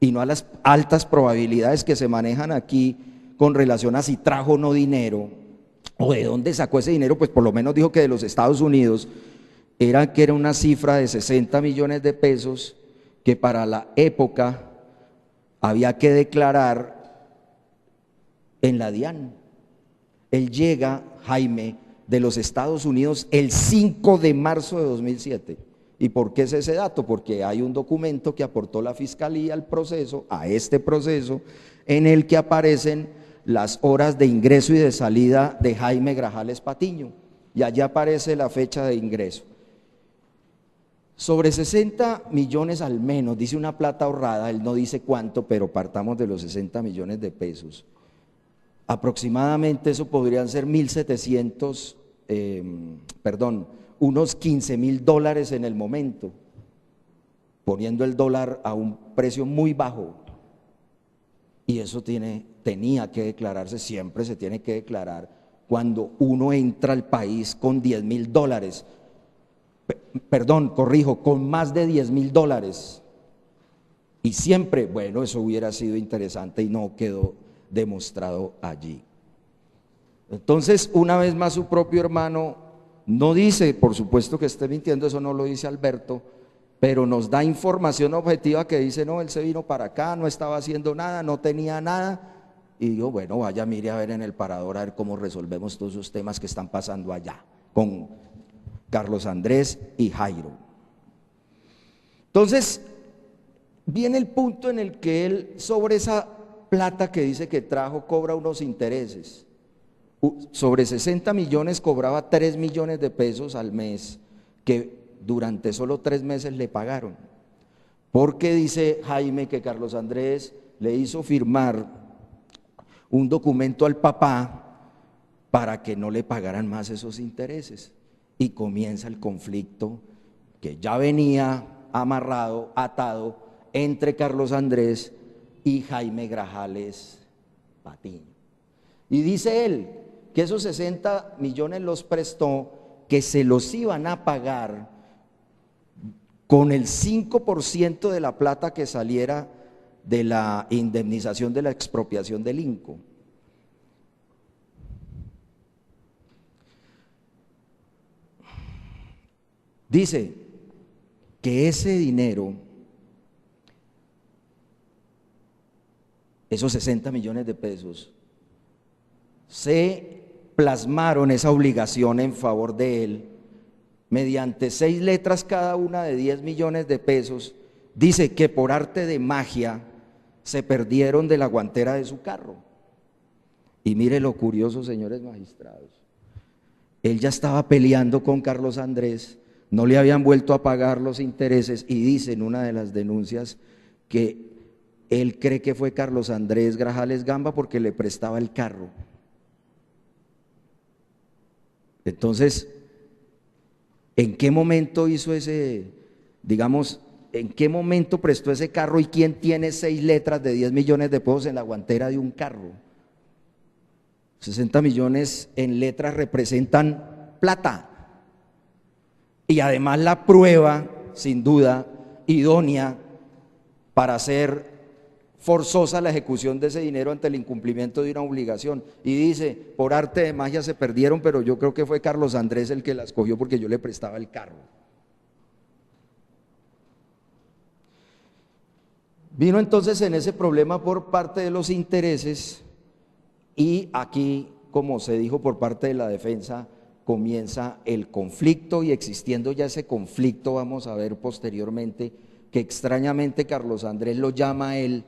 y no a las altas probabilidades que se manejan aquí con relación a si trajo o no dinero, o de dónde sacó ese dinero, pues por lo menos dijo que de los Estados Unidos, que era una cifra de 60 millones de pesos que para la época había que declarar en la DIAN. Él llega, Jaime, de los Estados Unidos el 5 de marzo de 2007. ¿Y por qué es ese dato? Porque hay un documento que aportó la Fiscalía al proceso, a este proceso, en el que aparecen las horas de ingreso y de salida de Jaime Grajales Patiño, y allí aparece la fecha de ingreso. Sobre 60 millones al menos, dice una plata ahorrada, él no dice cuánto, pero partamos de los 60 millones de pesos. Aproximadamente eso podrían ser unos $15.000 en el momento, poniendo el dólar a un precio muy bajo. Y eso tenía que declararse, siempre se tiene que declarar cuando uno entra al país con $10.000. Con más de $10.000. Y siempre, bueno, eso hubiera sido interesante y no quedó demostrado allí. Entonces, una vez más, su propio hermano no dice, por supuesto que esté mintiendo, eso no lo dice Alberto, pero nos da información objetiva que dice, no, él se vino para acá, no estaba haciendo nada, no tenía nada. Y yo, bueno, vaya, mire a ver en el parador, a ver cómo resolvemos todos esos temas que están pasando allá, con Carlos Andrés y Jairo. Entonces, viene el punto en el que él, sobre esa plata que dice que trajo, cobra unos intereses. Sobre 60 millones cobraba 3 millones de pesos al mes, que durante solo 3 meses le pagaron. Porque dice Jaime que Carlos Andrés le hizo firmar un documento al papá para que no le pagaran más esos intereses. Y comienza el conflicto que ya venía amarrado, atado entre Carlos Andrés y Jaime Grajales Patiño. Y dice él que esos 60 millones los prestó, que se los iban a pagar con el 5% de la plata que saliera de la indemnización de la expropiación del INCO. Dice que ese dinero, esos 60 millones de pesos, se plasmaron esa obligación en favor de él mediante 6 letras cada una de 10 millones de pesos. Dice que por arte de magia se perdieron de la guantera de su carro. Y mire lo curioso, señores magistrados, él ya estaba peleando con Carlos Andrés, no le habían vuelto a pagar los intereses, y dice en una de las denuncias que él cree que fue Carlos Andrés Grajales Gamba porque le prestaba el carro. Entonces, ¿en qué momento hizo ese, digamos, en qué momento prestó ese carro y quién tiene 6 letras de 10 millones de pesos en la guantera de un carro? 60 millones en letras representan plata. Y además la prueba, sin duda, idónea para hacer forzosa la ejecución de ese dinero ante el incumplimiento de una obligación. Y dice, por arte de magia se perdieron, pero yo creo que fue Carlos Andrés el que las cogió porque yo le prestaba el carro. Vino entonces en ese problema por parte de los intereses, y aquí, como se dijo por parte de la defensa, comienza el conflicto, y existiendo ya ese conflicto, vamos a ver posteriormente que extrañamente Carlos Andrés lo llama a él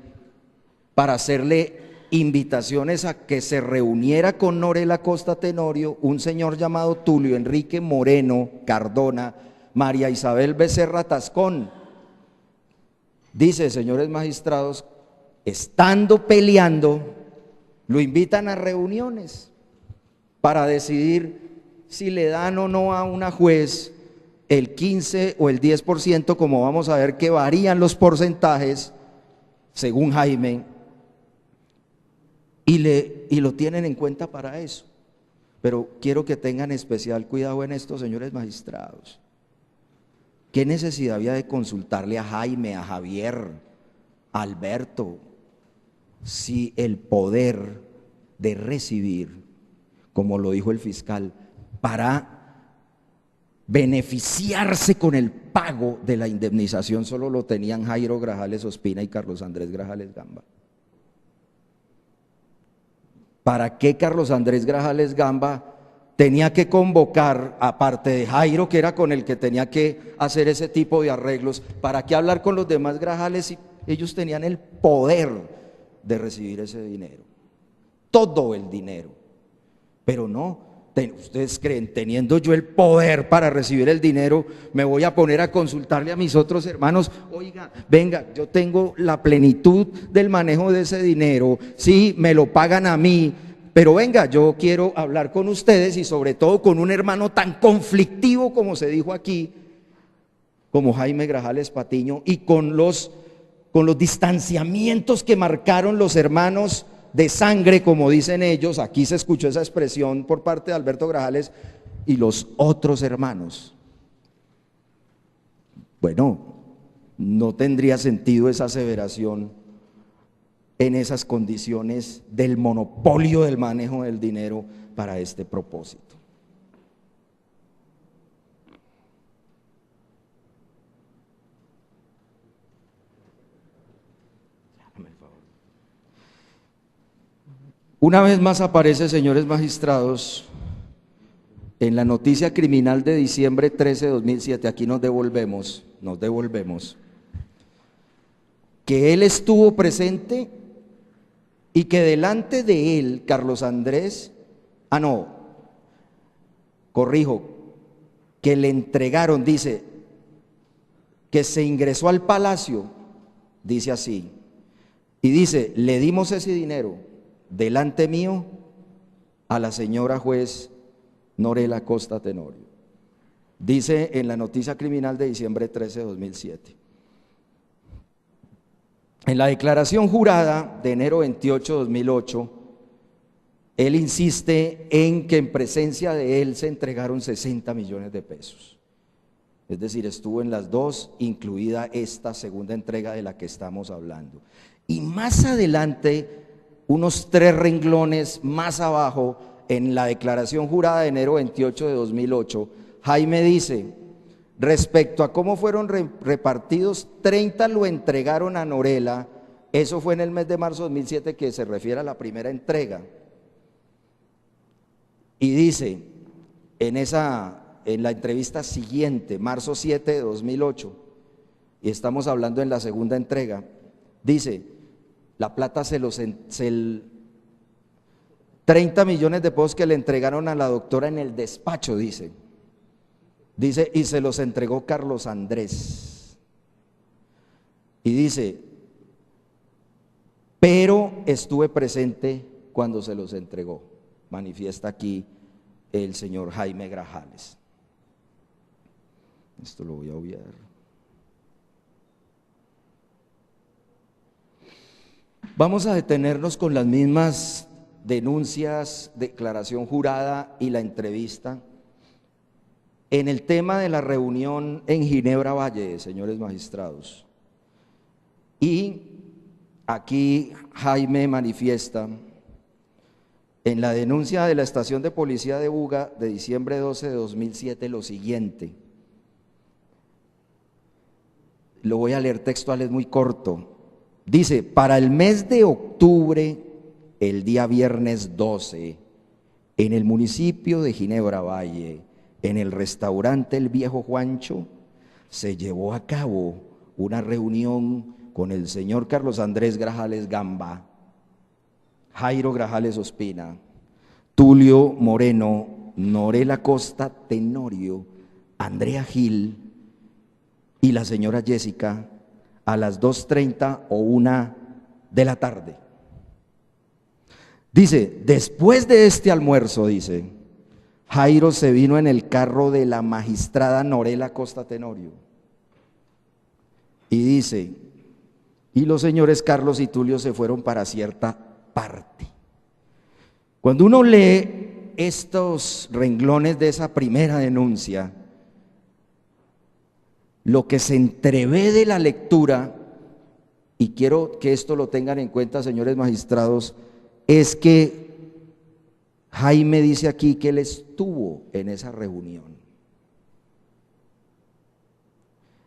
para hacerle invitaciones a que se reuniera con Norela Costa Tenorio, un señor llamado Tulio Enrique Moreno Cardona, María Isabel Becerra Tascón. Dice, señores magistrados, estando peleando, lo invitan a reuniones para decidir si le dan o no a una juez el 15 o el 10%, como vamos a ver que varían los porcentajes según Jaime, y lo tienen en cuenta para eso. Pero quiero que tengan especial cuidado en esto, señores magistrados. ¿Qué necesidad había de consultarle a Jaime, a Javier, a Alberto, si el poder de recibir, como lo dijo el fiscal, para beneficiarse con el pago de la indemnización solo lo tenían Jairo Grajales Ospina y Carlos Andrés Grajales Gamba? ¿Para qué Carlos Andrés Grajales Gamba tenía que convocar, aparte de Jairo, que era con el que tenía que hacer ese tipo de arreglos, para qué hablar con los demás Grajales si ellos tenían el poder de recibir ese dinero, todo el dinero? Pero no, ustedes creen, teniendo yo el poder para recibir el dinero, me voy a poner a consultarle a mis otros hermanos, oiga, venga, yo tengo la plenitud del manejo de ese dinero, sí, me lo pagan a mí, pero venga, yo quiero hablar con ustedes y sobre todo con un hermano tan conflictivo como se dijo aquí, como Jaime Grajales Patiño, y con los distanciamientos que marcaron los hermanos de sangre, como dicen ellos. Aquí se escuchó esa expresión por parte de Alberto Grajales y los otros hermanos. Bueno, no tendría sentido esa aseveración en esas condiciones del monopolio del manejo del dinero para este propósito. Una vez más aparece, señores magistrados, en la noticia criminal de diciembre 13 de 2007, aquí nos devolvemos, que él estuvo presente y que delante de él, Carlos Andrés, que le entregaron, dice, que se ingresó al palacio, dice así, y dice, le dimos ese dinero delante mío a la señora juez Norela Costa Tenorio. Dice en la noticia criminal de diciembre 13 de 2007. En la declaración jurada de enero 28 de 2008, él insiste en que en presencia de él se entregaron 60 millones de pesos. Es decir, estuvo en las dos, incluida esta segunda entrega de la que estamos hablando. Y más adelante, unos 3 renglones más abajo, en la declaración jurada de enero 28 de 2008, Jaime dice, respecto a cómo fueron repartidos, 30 lo entregaron a Norela, eso fue en el mes de marzo de 2007 que se refiere a la primera entrega, Y dice, en la entrevista siguiente, marzo 7 de 2008, y estamos hablando en la segunda entrega, dice, la plata 30 millones de pesos que le entregaron a la doctora en el despacho, dice, y se los entregó Carlos Andrés. Y dice, pero estuve presente cuando se los entregó, manifiesta aquí el señor Jaime Grajales. Esto lo voy a obviar. Vamos a detenernos con las mismas denuncias, declaración jurada y la entrevista en el tema de la reunión en Ginebra Valle, señores magistrados. Y aquí Jaime manifiesta en la denuncia de la estación de policía de Buga de diciembre 12 de 2007 lo siguiente. Lo voy a leer textual, es muy corto. Dice, para el mes de octubre, el día viernes 12, en el municipio de Ginebra Valle, en el restaurante El Viejo Juancho, se llevó a cabo una reunión con el señor Carlos Andrés Grajales Gamba, Jairo Grajales Ospina, Tulio Moreno, Norela Costa Tenorio, Andrea Gil y la señora Jessica a las 2:30 o 1 de la tarde. Dice, después de este almuerzo, dice, Jairo se vino en el carro de la magistrada Norela Costa Tenorio. Y dice, y los señores Carlos y Tulio se fueron para cierta parte. Cuando uno lee estos renglones de esa primera denuncia, lo que se entrevé de la lectura, y quiero que esto lo tengan en cuenta, señores magistrados, es que Jaime dice aquí que él estuvo en esa reunión.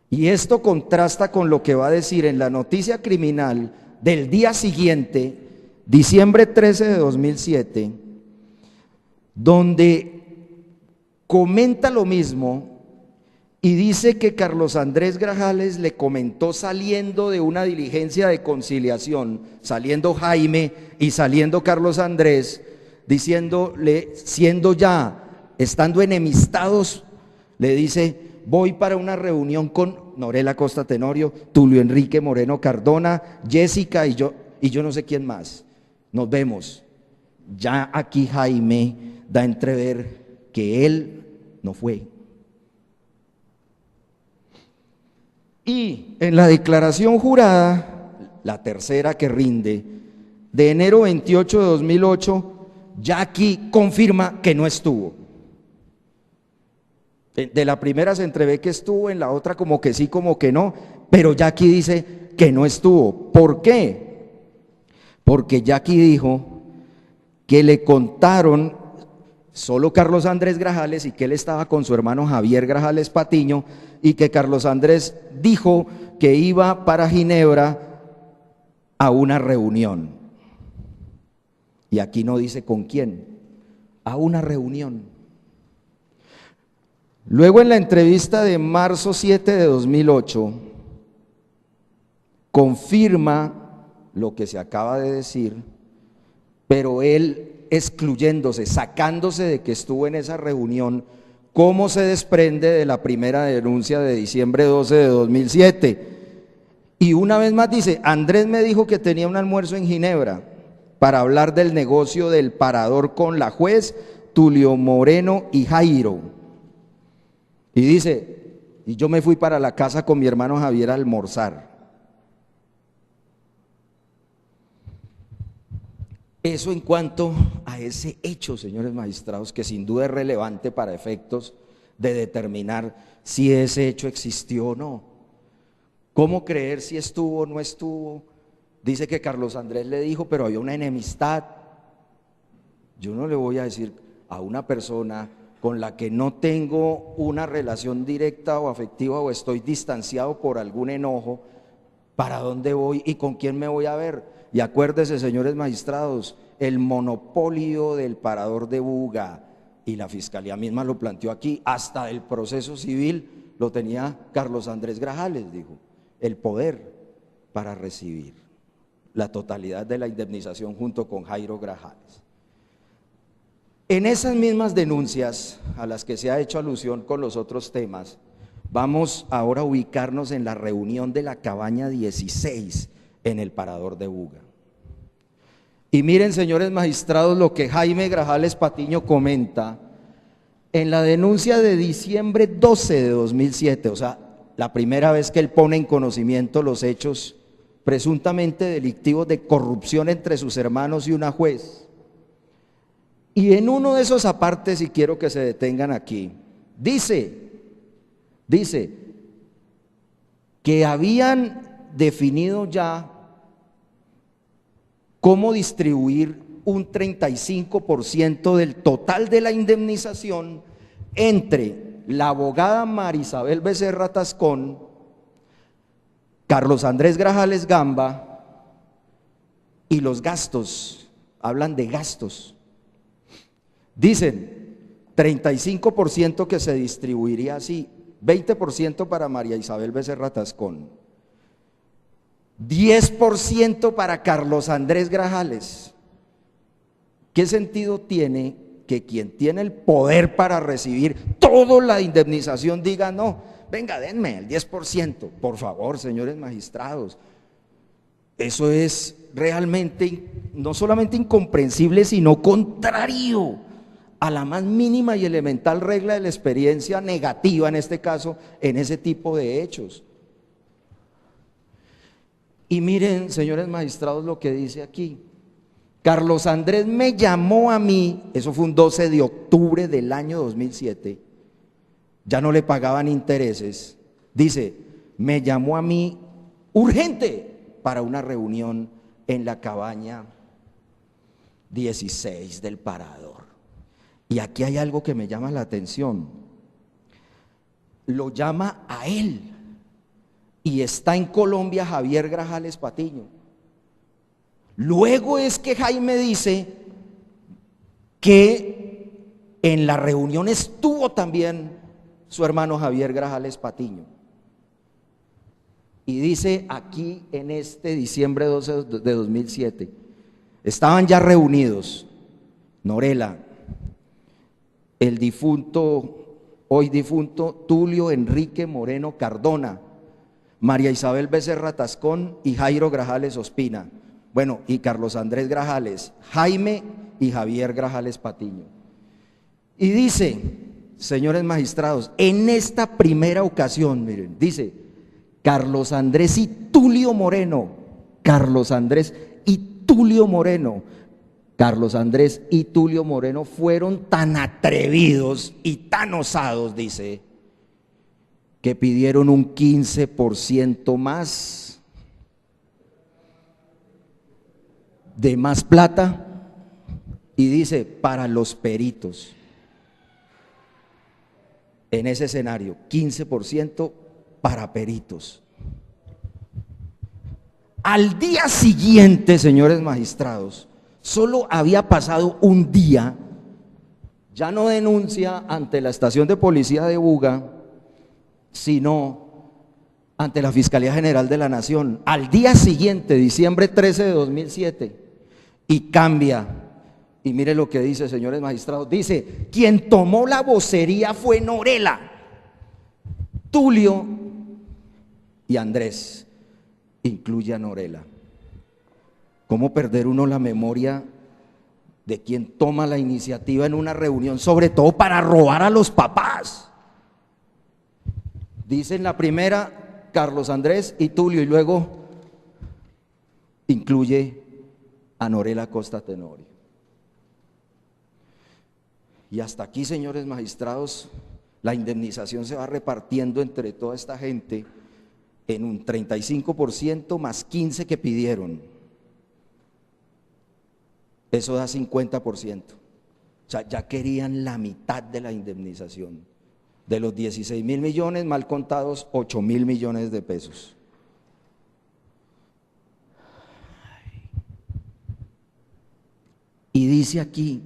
Y esto contrasta con lo que va a decir en la noticia criminal del día siguiente, diciembre 13 de 2007, donde comenta lo mismo y dice que Carlos Andrés Grajales le comentó saliendo de una diligencia de conciliación, saliendo Jaime y saliendo Carlos Andrés, diciéndole, estando enemistados, le dice, voy para una reunión con Norela Costa Tenorio, Tulio Enrique Moreno Cardona, Jessica y yo no sé quién más. Nos vemos. Ya aquí Jaime da a entrever que él no fue. Y en la declaración jurada, la tercera que rinde, de enero 28 de 2008, ya aquí confirma que no estuvo. De la primera se entrevé que estuvo, en la otra como que sí, como que no, pero ya aquí dice que no estuvo. ¿Por qué? Porque ya aquí dijo que le contaron solo Carlos Andrés Grajales y que él estaba con su hermano Javier Grajales Patiño y que Carlos Andrés dijo que iba para Ginebra a una reunión. Y aquí no dice con quién, a una reunión. Luego en la entrevista de marzo 7 de 2008, confirma lo que se acaba de decir, pero él excluyéndose, sacándose de que estuvo en esa reunión, como se desprende de la primera denuncia de diciembre 12 de 2007. Y una vez más dice, Andrés me dijo que tenía un almuerzo en Ginebra para hablar del negocio del parador con la juez, Tulio Moreno y Jairo. Y dice, y yo me fui para la casa con mi hermano Javier a almorzar. Eso en cuanto a ese hecho, señores magistrados, que sin duda es relevante para efectos de determinar si ese hecho existió o no. ¿Cómo creer si estuvo o no estuvo? Dice que Carlos Andrés le dijo, pero había una enemistad. Yo no le voy a decir a una persona con la que no tengo una relación directa o afectiva o estoy distanciado por algún enojo, ¿para dónde voy y con quién me voy a ver? Y acuérdese, señores magistrados, el monopolio del parador de Buga y la Fiscalía misma lo planteó aquí, hasta el proceso civil lo tenía Carlos Andrés Grajales, dijo, el poder para recibir la totalidad de la indemnización junto con Jairo Grajales. En esas mismas denuncias a las que se ha hecho alusión con los otros temas, vamos ahora a ubicarnos en la reunión de la cabaña 16 en el Parador de Buga. Y miren, señores magistrados, lo que Jaime Grajales Patiño comenta en la denuncia de diciembre 12 de 2007, o sea, la primera vez que él pone en conocimiento los hechos presuntamente delictivos de corrupción entre sus hermanos y una juez. Y en uno de esos apartes, y quiero que se detengan aquí, dice que habían definido ya cómo distribuir un 35% del total de la indemnización entre la abogada María Isabel Becerra Tascón, Carlos Andrés Grajales Gamba y los gastos. Hablan de gastos. Dicen 35% que se distribuiría así, 20% para María Isabel Becerra Tascón, 10% para Carlos Andrés Grajales. ¿Qué sentido tiene que quien tiene el poder para recibir toda la indemnización diga no, venga, denme el 10%? Por favor, señores magistrados, eso es realmente no solamente incomprensible, sino contrario a la más mínima y elemental regla de la experiencia negativa, en este caso, en ese tipo de hechos. Y miren, señores magistrados, lo que dice aquí. Carlos Andrés me llamó a mí, eso fue un 12 de octubre del año 2007, ya no le pagaban intereses, dice, me llamó a mí urgente para una reunión en la cabaña 16 del Parador. Y aquí hay algo que me llama la atención, lo llama a él, y está en Colombia Javier Grajales Patiño. Luego es que Jaime dice que en la reunión estuvo también su hermano Javier Grajales Patiño. Y dice aquí en este diciembre 12 de 2007, estaban ya reunidos Norela, el difunto, hoy difunto Tulio Enrique Moreno Cardona, María Isabel Becerra Tascón y Jairo Grajales Ospina. Bueno, y Carlos Andrés Grajales, Jaime y Javier Grajales Patiño. Y dice, señores magistrados, en esta primera ocasión, miren, dice, Carlos Andrés y Tulio Moreno, Carlos Andrés y Tulio Moreno, Carlos Andrés y Tulio Moreno fueron tan atrevidos y tan osados, dice, que pidieron un 15% más de más plata, y dice, para los peritos. En ese escenario, 15% para peritos. Al día siguiente, señores magistrados, solo había pasado un día, ya no denuncia ante la estación de policía de Buga, sino ante la Fiscalía General de la Nación. Al día siguiente, diciembre 13 de 2007, y cambia. Y mire lo que dice, señores magistrados, dice, quien tomó la vocería fue Norela, Tulio y Andrés, incluye a Norela. ¿Cómo perder uno la memoria de quien toma la iniciativa en una reunión, sobre todo para robar a los papás? Dice en la primera Carlos Andrés y Tulio, y luego incluye a Norela Costa Tenorio. Y hasta aquí, señores magistrados, la indemnización se va repartiendo entre toda esta gente en un 35% más 15% que pidieron. Eso da 50%. O sea, ya querían la mitad de la indemnización. De los 16.000 millones, mal contados, 8.000 millones de pesos. Y dice aquí,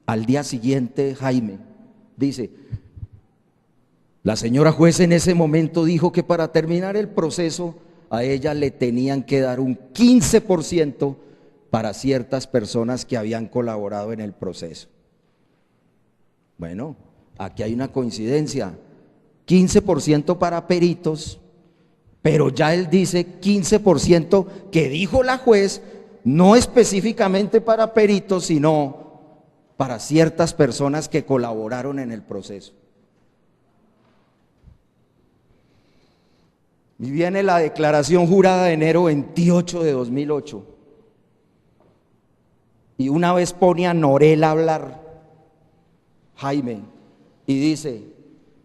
Al día siguiente, Jaime dice, la señora juez en ese momento dijo que para terminar el proceso a ella le tenían que dar un 15% para ciertas personas que habían colaborado en el proceso. Bueno, aquí hay una coincidencia, 15% para peritos, pero ya él dice 15% que dijo la juez, no específicamente para peritos, sino para ciertas personas que colaboraron en el proceso. Y viene la declaración jurada de enero 28 de 2008. Y una vez pone a Norela a hablar, Jaime, y dice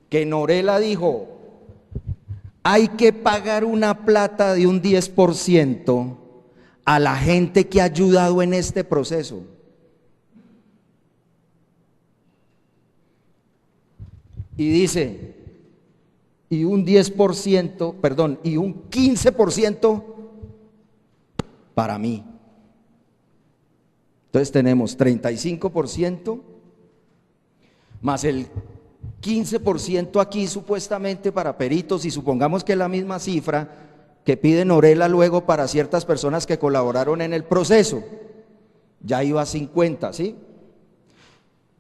que Norela dijo, hay que pagar una plata de un 10% a la gente que ha ayudado en este proceso. Y dice, y un 10%, perdón, y un 15% para mí. Entonces tenemos 35% más el 15% aquí supuestamente para peritos, y supongamos que es la misma cifra que pide Norela luego para ciertas personas que colaboraron en el proceso, ya iba a 50, ¿sí?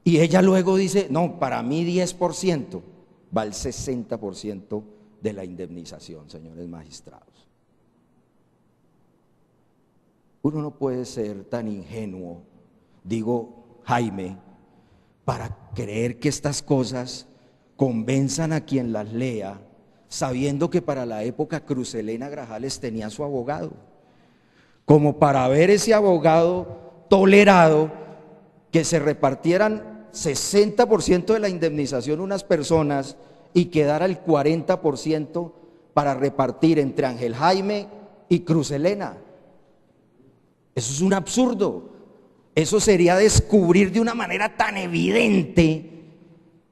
Y ella luego dice, no, para mí 10%, va el 60% de la indemnización, señores magistrados. Uno no puede ser tan ingenuo, digo Jaime, para creer que estas cosas convenzan a quien las lea, sabiendo que para la época Cruz Helena Grajales tenía su abogado, como para ver ese abogado tolerado que se repartieran 60% de la indemnización unas personas y quedara el 40% para repartir entre Ángel Jaime y Cruz Helena. Eso es un absurdo. Eso sería descubrir de una manera tan evidente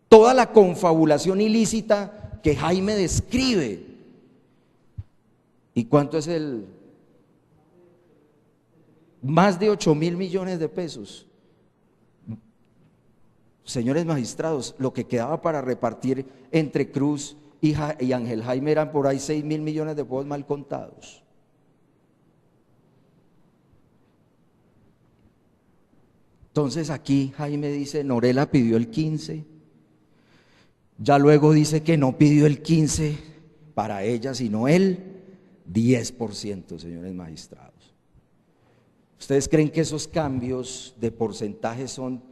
toda la confabulación ilícita que Jaime describe. ¿Y cuánto es el? Más de 8.000 millones de pesos. Señores magistrados, lo que quedaba para repartir entre Cruz y Ángel Jaime eran por ahí 6.000 millones de pesos mal contados. Entonces aquí Jaime dice, Norela pidió el 15%, ya luego dice que no pidió el 15% para ella, sino el 10%, señores magistrados. ¿Ustedes creen que esos cambios de porcentaje son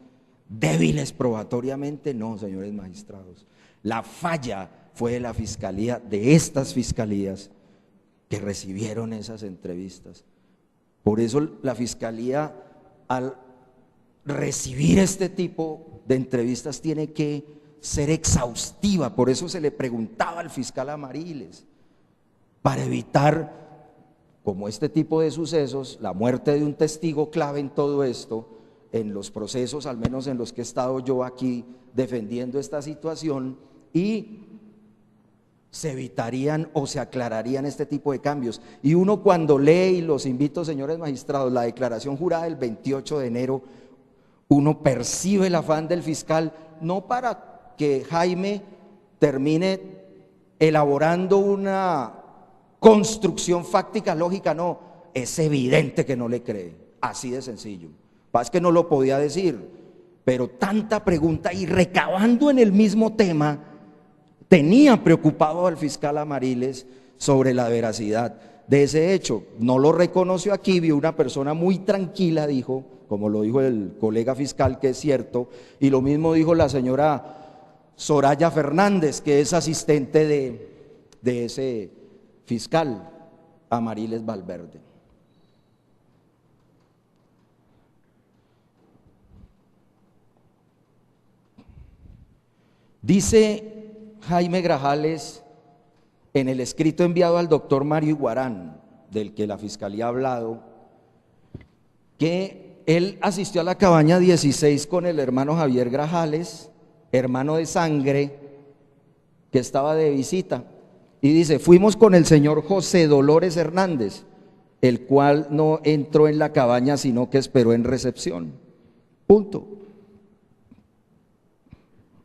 débiles probatoriamente? No, señores magistrados. La falla fue de la fiscalía, de estas fiscalías que recibieron esas entrevistas. Por eso la fiscalía, al recibir este tipo de entrevistas, tiene que ser exhaustiva. Por eso se le preguntaba al fiscal Amariles, para evitar, como este tipo de sucesos, la muerte de un testigo clave en todo esto, en los procesos, al menos en los que he estado yo aquí defendiendo esta situación, y se evitarían o se aclararían este tipo de cambios. Y uno cuando lee, y los invito, señores magistrados, la declaración jurada del 28 de enero, uno percibe el afán del fiscal, no para que Jaime termine elaborando una construcción fáctica lógica, no, es evidente que no le cree, así de sencillo. Es que no lo podía decir, pero tanta pregunta y recabando en el mismo tema, tenía preocupado al fiscal Amariles sobre la veracidad de ese hecho. No lo reconoció aquí, vio una persona muy tranquila, dijo, como lo dijo el colega fiscal, que es cierto, y lo mismo dijo la señora Soraya Fernández, que es asistente de ese fiscal Amariles Valverde. Dice Jaime Grajales en el escrito enviado al doctor Mario Iguarán, del que la fiscalía ha hablado, que él asistió a la cabaña 16 con el hermano Javier Grajales, hermano de sangre, que estaba de visita, y dice, fuimos con el señor José Dolores Hernández, el cual no entró en la cabaña sino que esperó en recepción, punto.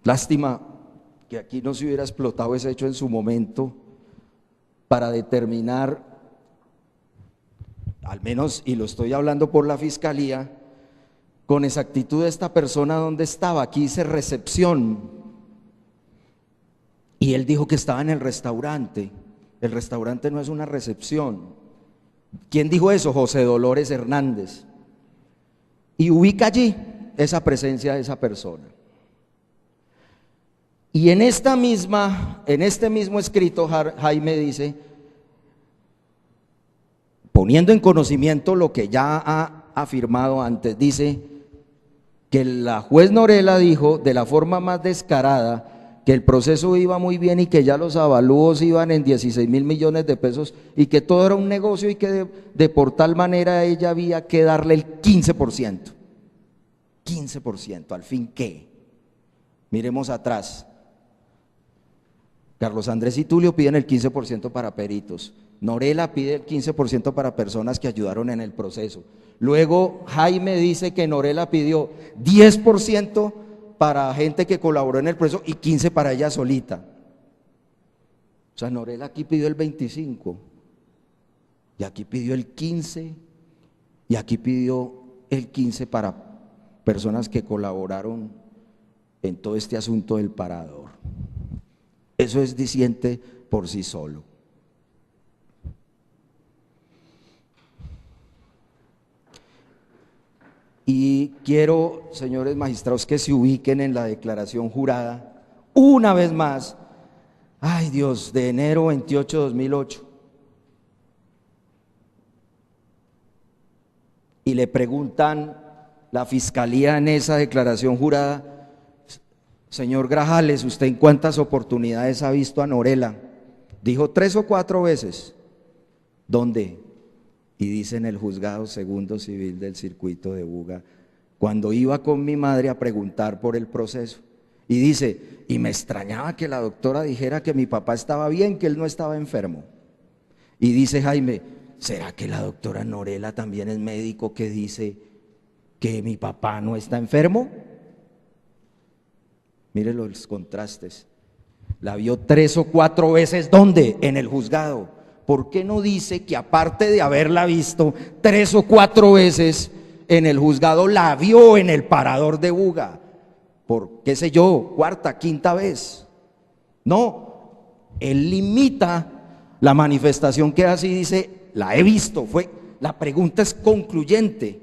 Lástima que aquí no se hubiera explotado ese hecho en su momento para determinar, al menos, y lo estoy hablando por la fiscalía, con exactitud esta persona dónde estaba. Aquí dice recepción y él dijo que estaba en el restaurante. El restaurante no es una recepción. ¿Quién dijo eso? José Dolores Hernández. Y ubica allí esa presencia de esa persona. Y en este mismo escrito, Jaime dice, poniendo en conocimiento lo que ya ha afirmado antes, dice que la juez Norela dijo de la forma más descarada que el proceso iba muy bien y que ya los avalúos iban en 16.000 millones de pesos y que todo era un negocio y que de por tal manera ella había que darle el 15%. 15%, ¿al fin qué? Miremos atrás. Carlos Andrés y Tulio piden el 15% para peritos. Norela pide el 15% para personas que ayudaron en el proceso. Luego Jaime dice que Norela pidió 10% para gente que colaboró en el proceso y 15% para ella solita. O sea, Norela aquí pidió el 25%, y aquí pidió el 15%, y aquí pidió el 15% para personas que colaboraron en todo este asunto del parador. Eso es diciente por sí solo. Y quiero, señores magistrados, que se ubiquen en la declaración jurada, una vez más, ay Dios, de enero 28 de 2008. Y le preguntan la fiscalía en esa declaración jurada: señor Grajales, ¿usted en cuántas oportunidades ha visto a Norela? Dijo 3 o 4 veces. ¿Dónde? Y dice en el juzgado segundo civil del circuito de Buga, cuando iba con mi madre a preguntar por el proceso. Y dice, y me extrañaba que la doctora dijera que mi papá estaba bien, que él no estaba enfermo. Y dice Jaime, ¿será que la doctora Norela también es médico que dice que mi papá no está enfermo? Mire los contrastes. La vio 3 o 4 veces, ¿dónde? En el juzgado. ¿Por qué no dice que aparte de haberla visto 3 o 4 veces en el juzgado, la vio en el parador de Buga? Por, qué sé yo, 4ª, 5ª vez. No, él limita la manifestación que hace y dice, la he visto. La pregunta es concluyente,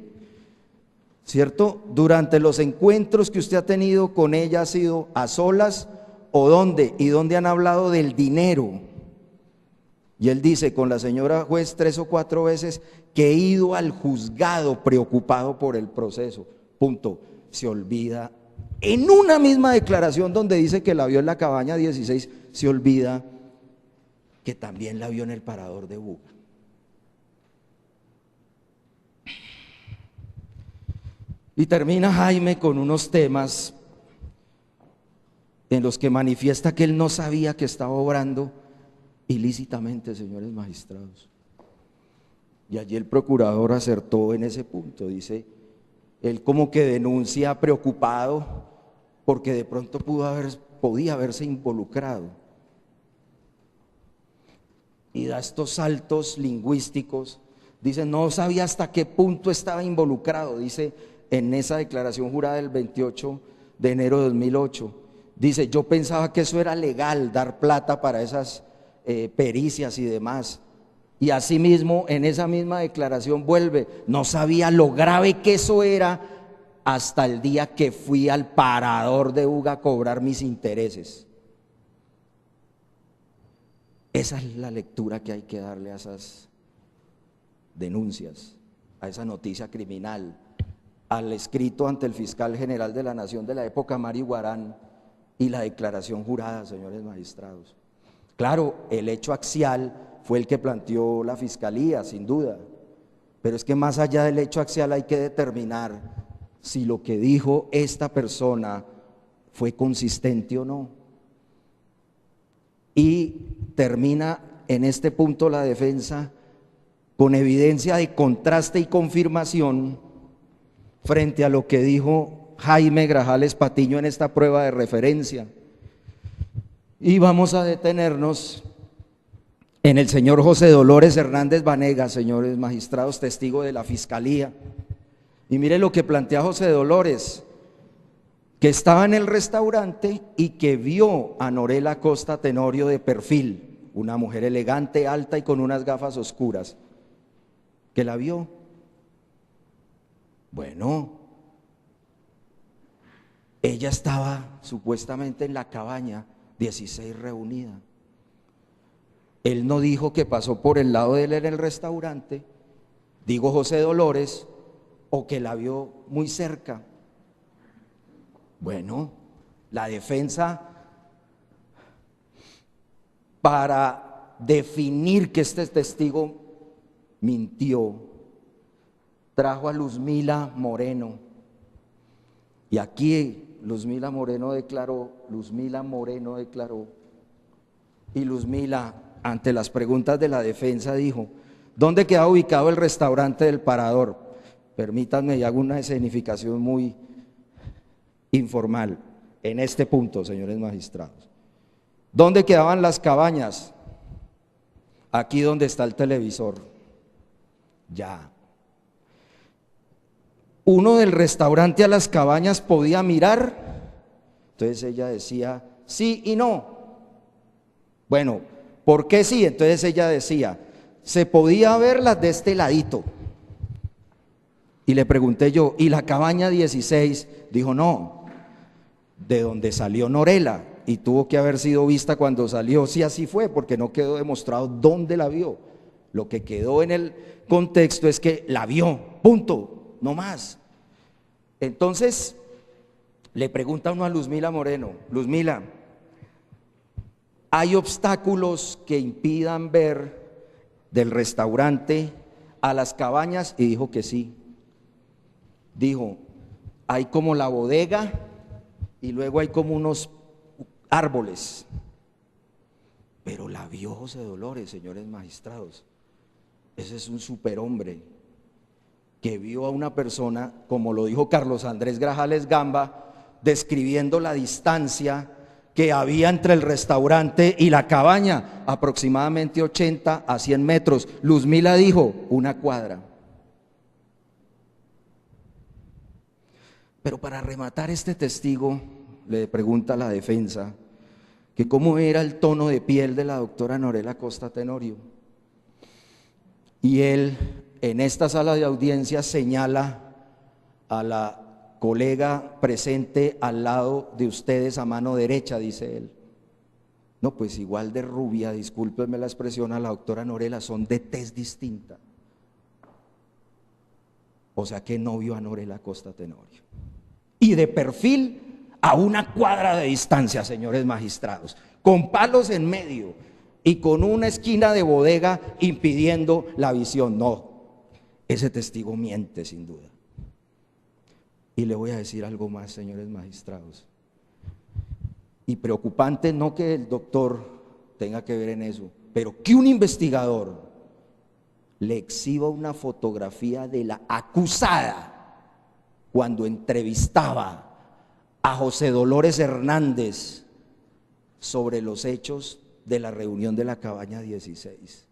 ¿cierto? Durante los encuentros que usted ha tenido con ella, ¿ha sido a solas o dónde? ¿Y dónde han hablado del dinero? Y él dice, con la señora juez 3 o 4 veces que he ido al juzgado preocupado por el proceso. Punto. Se olvida, en una misma declaración donde dice que la vio en la cabaña 16, se olvida que también la vio en el parador de Buga. Y termina Jaime con unos temas en los que manifiesta que él no sabía que estaba obrando ilícitamente, señores magistrados. Y allí el procurador acertó en ese punto. Dice, él como que denuncia preocupado porque de pronto podía haberse involucrado. Y da estos saltos lingüísticos. Dice, no sabía hasta qué punto estaba involucrado. Dice en esa declaración jurada del 28 de enero de 2008. Dice, yo pensaba que eso era legal, dar plata para esas pericias y demás. Y asimismo en esa misma declaración vuelve, no sabía lo grave que eso era hasta el día que fui al parador de Buga a cobrar mis intereses. Esa es la lectura que hay que darle a esas denuncias, a esa noticia criminal, al escrito ante el fiscal general de la Nación de la época, Mari Guarán, y la declaración jurada, señores magistrados. Claro, el hecho axial fue el que planteó la fiscalía, sin duda, pero es que más allá del hecho axial hay que determinar si lo que dijo esta persona fue consistente o no. Y termina en este punto la defensa con evidencia de contraste y confirmación frente a lo que dijo Jaime Grajales Patiño en esta prueba de referencia. Y vamos a detenernos en el señor José Dolores Hernández Vanegas, señores magistrados, testigo de la Fiscalía. Y mire lo que plantea José Dolores, que estaba en el restaurante y que vio a Norela Costa Tenorio de perfil, una mujer elegante, alta y con unas gafas oscuras, que la vio. Bueno, ella estaba supuestamente en la cabaña 16 reunida. Él no dijo que pasó por el lado de él en el restaurante, digo José Dolores, o que la vio muy cerca. Bueno, la defensa, para definir que este testigo mintió, trajo a Luzmila Moreno. Y aquí Luzmila Moreno declaró, y Luzmila, ante las preguntas de la defensa, dijo: ¿dónde queda ubicado el restaurante del Parador? Permítanme y hago una escenificación muy informal en este punto, señores magistrados. ¿Dónde quedaban las cabañas? Aquí donde está el televisor. Ya. Uno del restaurante a las cabañas podía mirar. Entonces ella decía sí y no. Bueno, ¿por qué sí? Entonces ella decía, se podía ver las de este ladito. Y le pregunté yo, ¿y la cabaña 16? Dijo, no, de donde salió Norela, y tuvo que haber sido vista cuando salió. Sí, así fue, porque no quedó demostrado dónde la vio. Lo que quedó en el contexto es que la vio, punto, no más. Entonces le pregunta uno a Luzmila Moreno: Luzmila, ¿hay obstáculos que impidan ver del restaurante a las cabañas? Y dijo que sí. Dijo, hay como la bodega y luego hay como unos árboles. Pero la vio José Dolores, señores magistrados. Ese es un superhombre que vio a una persona, como lo dijo Carlos Andrés Grajales Gamba, describiendo la distancia que había entre el restaurante y la cabaña, aproximadamente 80 a 100 metros. Luzmila dijo, una cuadra. Pero para rematar este testigo, le pregunta a la defensa que cómo era el tono de piel de la doctora Norela Costa Tenorio. Y él, en esta sala de audiencia, señala a la colega presente al lado de ustedes a mano derecha, dice él. No, pues igual de rubia, discúlpenme la expresión, a la doctora Norela, son de tez distinta. O sea que no vio a Norela Costa Tenorio. Y de perfil a una cuadra de distancia, señores magistrados, con palos en medio y con una esquina de bodega impidiendo la visión. No, ese testigo miente sin duda. Y le voy a decir algo más, señores magistrados. Y preocupante, no que el doctor tenga que ver en eso, pero que un investigador le exhiba una fotografía de la acusada cuando entrevistaba a José Dolores Hernández sobre los hechos de la reunión de la cabaña 16.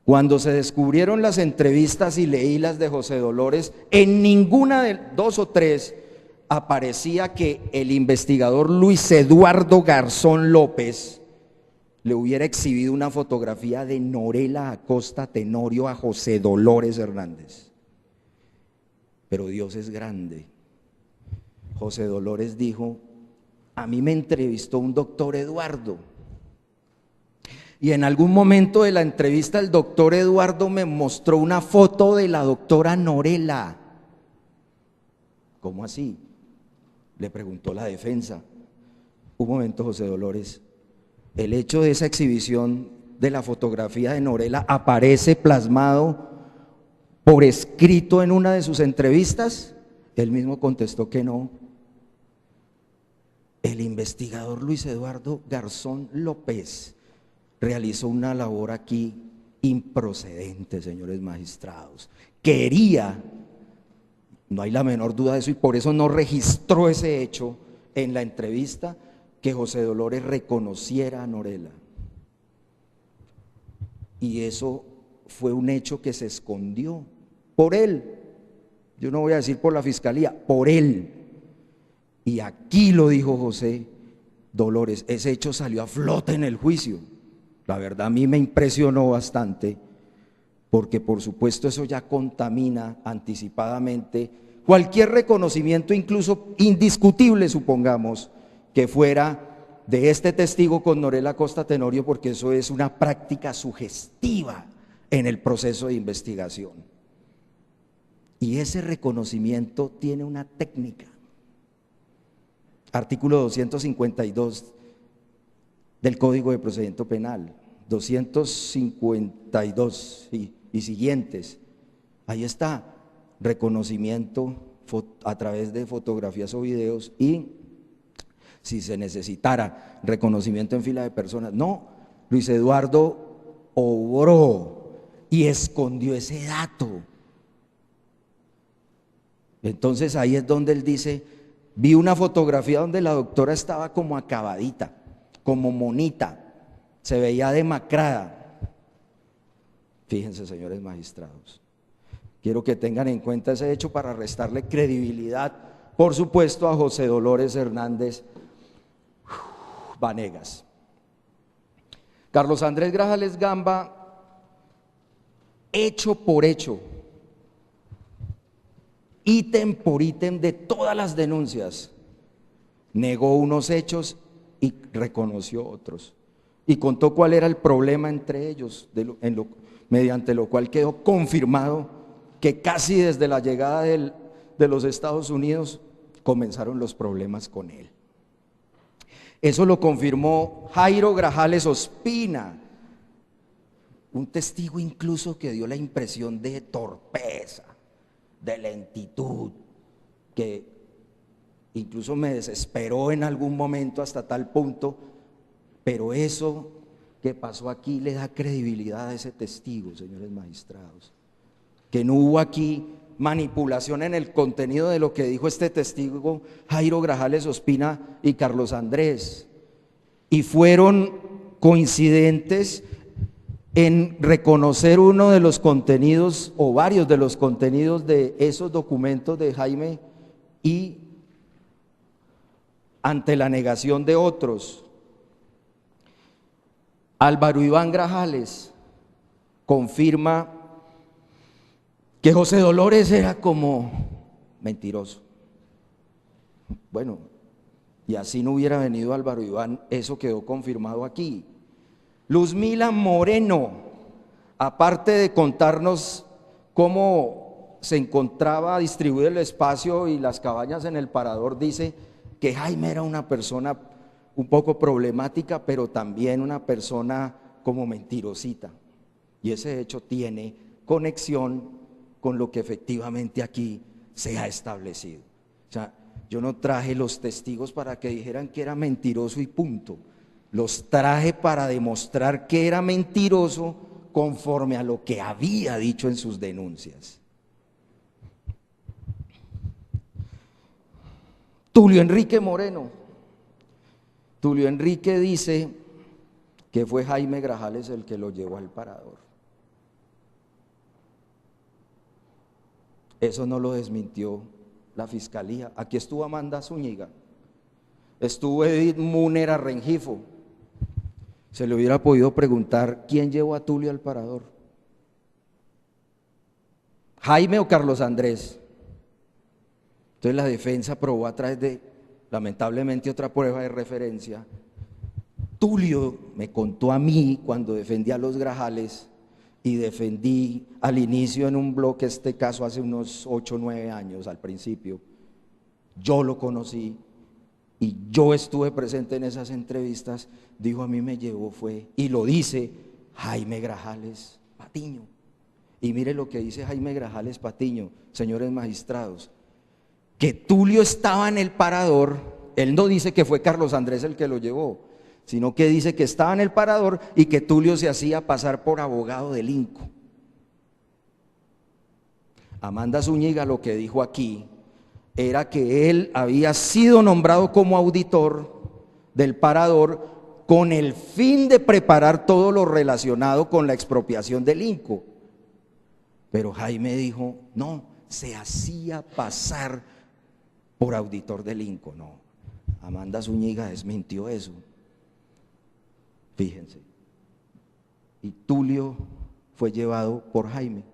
Cuando se descubrieron las entrevistas y leí las de José Dolores, en ninguna de dos o tres aparecía que el investigador Luis Eduardo Garzón López le hubiera exhibido una fotografía de Norela Acosta Tenorio a José Dolores Hernández. Pero Dios es grande. José Dolores dijo, a mí me entrevistó un doctor Eduardo, y en algún momento de la entrevista el doctor Eduardo me mostró una foto de la doctora Norela. ¿Cómo así?, le preguntó la defensa. Un momento, José Dolores, el hecho de esa exhibición de la fotografía de Norela aparece plasmado por escrito en una de sus entrevistas. Él mismo contestó que no. El investigador Luis Eduardo Garzón López realizó una labor aquí improcedente, señores magistrados. Quería No hay la menor duda de eso y por eso no registró ese hecho en la entrevista que José Dolores reconociera a Norela. Y eso fue un hecho que se escondió por él. Yo no voy a decir por la fiscalía, por él. Y aquí lo dijo José Dolores, ese hecho salió a flote en el juicio. La verdad a mí me impresionó bastante, porque por supuesto eso ya contamina anticipadamente cualquier reconocimiento, incluso indiscutible, supongamos, que fuera de este testigo con Norela Costa Tenorio, porque eso es una práctica sugestiva en el proceso de investigación. Y ese reconocimiento tiene una técnica. Artículo 252 del Código de Procedimiento Penal, 252 y siguientes. Ahí está, reconocimiento a través de fotografías o videos y si se necesitara reconocimiento en fila de personas. No, Luis Eduardo obró y escondió ese dato. Entonces ahí es donde él dice, vi una fotografía donde la doctora estaba como acabadita, como monita, se veía demacrada. Fíjense, señores magistrados, quiero que tengan en cuenta ese hecho para restarle credibilidad, por supuesto, a José Dolores Hernández Vanegas. Carlos Andrés Grajales Gamba, hecho por hecho, ítem por ítem de todas las denuncias, negó unos hechos y reconoció otros, y contó cuál era el problema entre ellos, mediante lo cual quedó confirmado que casi desde la llegada de los Estados Unidos comenzaron los problemas con él. Eso lo confirmó Jairo Grajales Ospina, un testigo incluso que dio la impresión de torpeza, de lentitud, que incluso me desesperó en algún momento hasta tal punto, pero eso que pasó aquí le da credibilidad a ese testigo, señores magistrados, que no hubo aquí manipulación en el contenido de lo que dijo este testigo Jairo Grajales Ospina y Carlos Andrés, y fueron coincidentes en reconocer uno de los contenidos o varios de los contenidos de esos documentos de Jaime y ante la negación de otros. Álvaro Iván Grajales confirma que José Dolores era como mentiroso. Bueno, y así no hubiera venido Álvaro Iván, eso quedó confirmado aquí. Luzmila Moreno, aparte de contarnos cómo se encontraba distribuido el espacio y las cabañas en el parador, dice que Jaime era una persona un poco problemática, pero también una persona como mentirosita. Y ese hecho tiene conexión con lo que efectivamente aquí se ha establecido. O sea, yo no traje los testigos para que dijeran que era mentiroso y punto. Los traje para demostrar que era mentiroso conforme a lo que había dicho en sus denuncias. Tulio Enrique Moreno. Tulio Enrique dice que fue Jaime Grajales el que lo llevó al parador. Eso no lo desmintió la fiscalía. Aquí estuvo Amanda Zúñiga, estuvo Edith Múnera Rengifo. Se le hubiera podido preguntar quién llevó a Tulio al parador, Jaime o Carlos Andrés. Entonces la defensa probó a través de, lamentablemente, otra prueba de referencia. Tulio me contó a mí cuando defendí a los Grajales y defendí al inicio en un bloque este caso hace unos 8 o 9 años al principio. Yo lo conocí y yo estuve presente en esas entrevistas. Dijo, a mí me llevó fue, y lo dice Jaime Grajales Patiño. Y mire lo que dice Jaime Grajales Patiño, señores magistrados, que Tulio estaba en el parador. Él no dice que fue Carlos Andrés el que lo llevó, sino que dice que estaba en el parador y que Tulio se hacía pasar por abogado del INCO. Amanda Zúñiga lo que dijo aquí era que él había sido nombrado como auditor del parador con el fin de preparar todo lo relacionado con la expropiación del INCO. Pero Jaime dijo, no, se hacía pasar por auditor del INCO. No, Amanda Zúñiga desmintió eso. Fíjense. Y Tulio fue llevado por Jaime.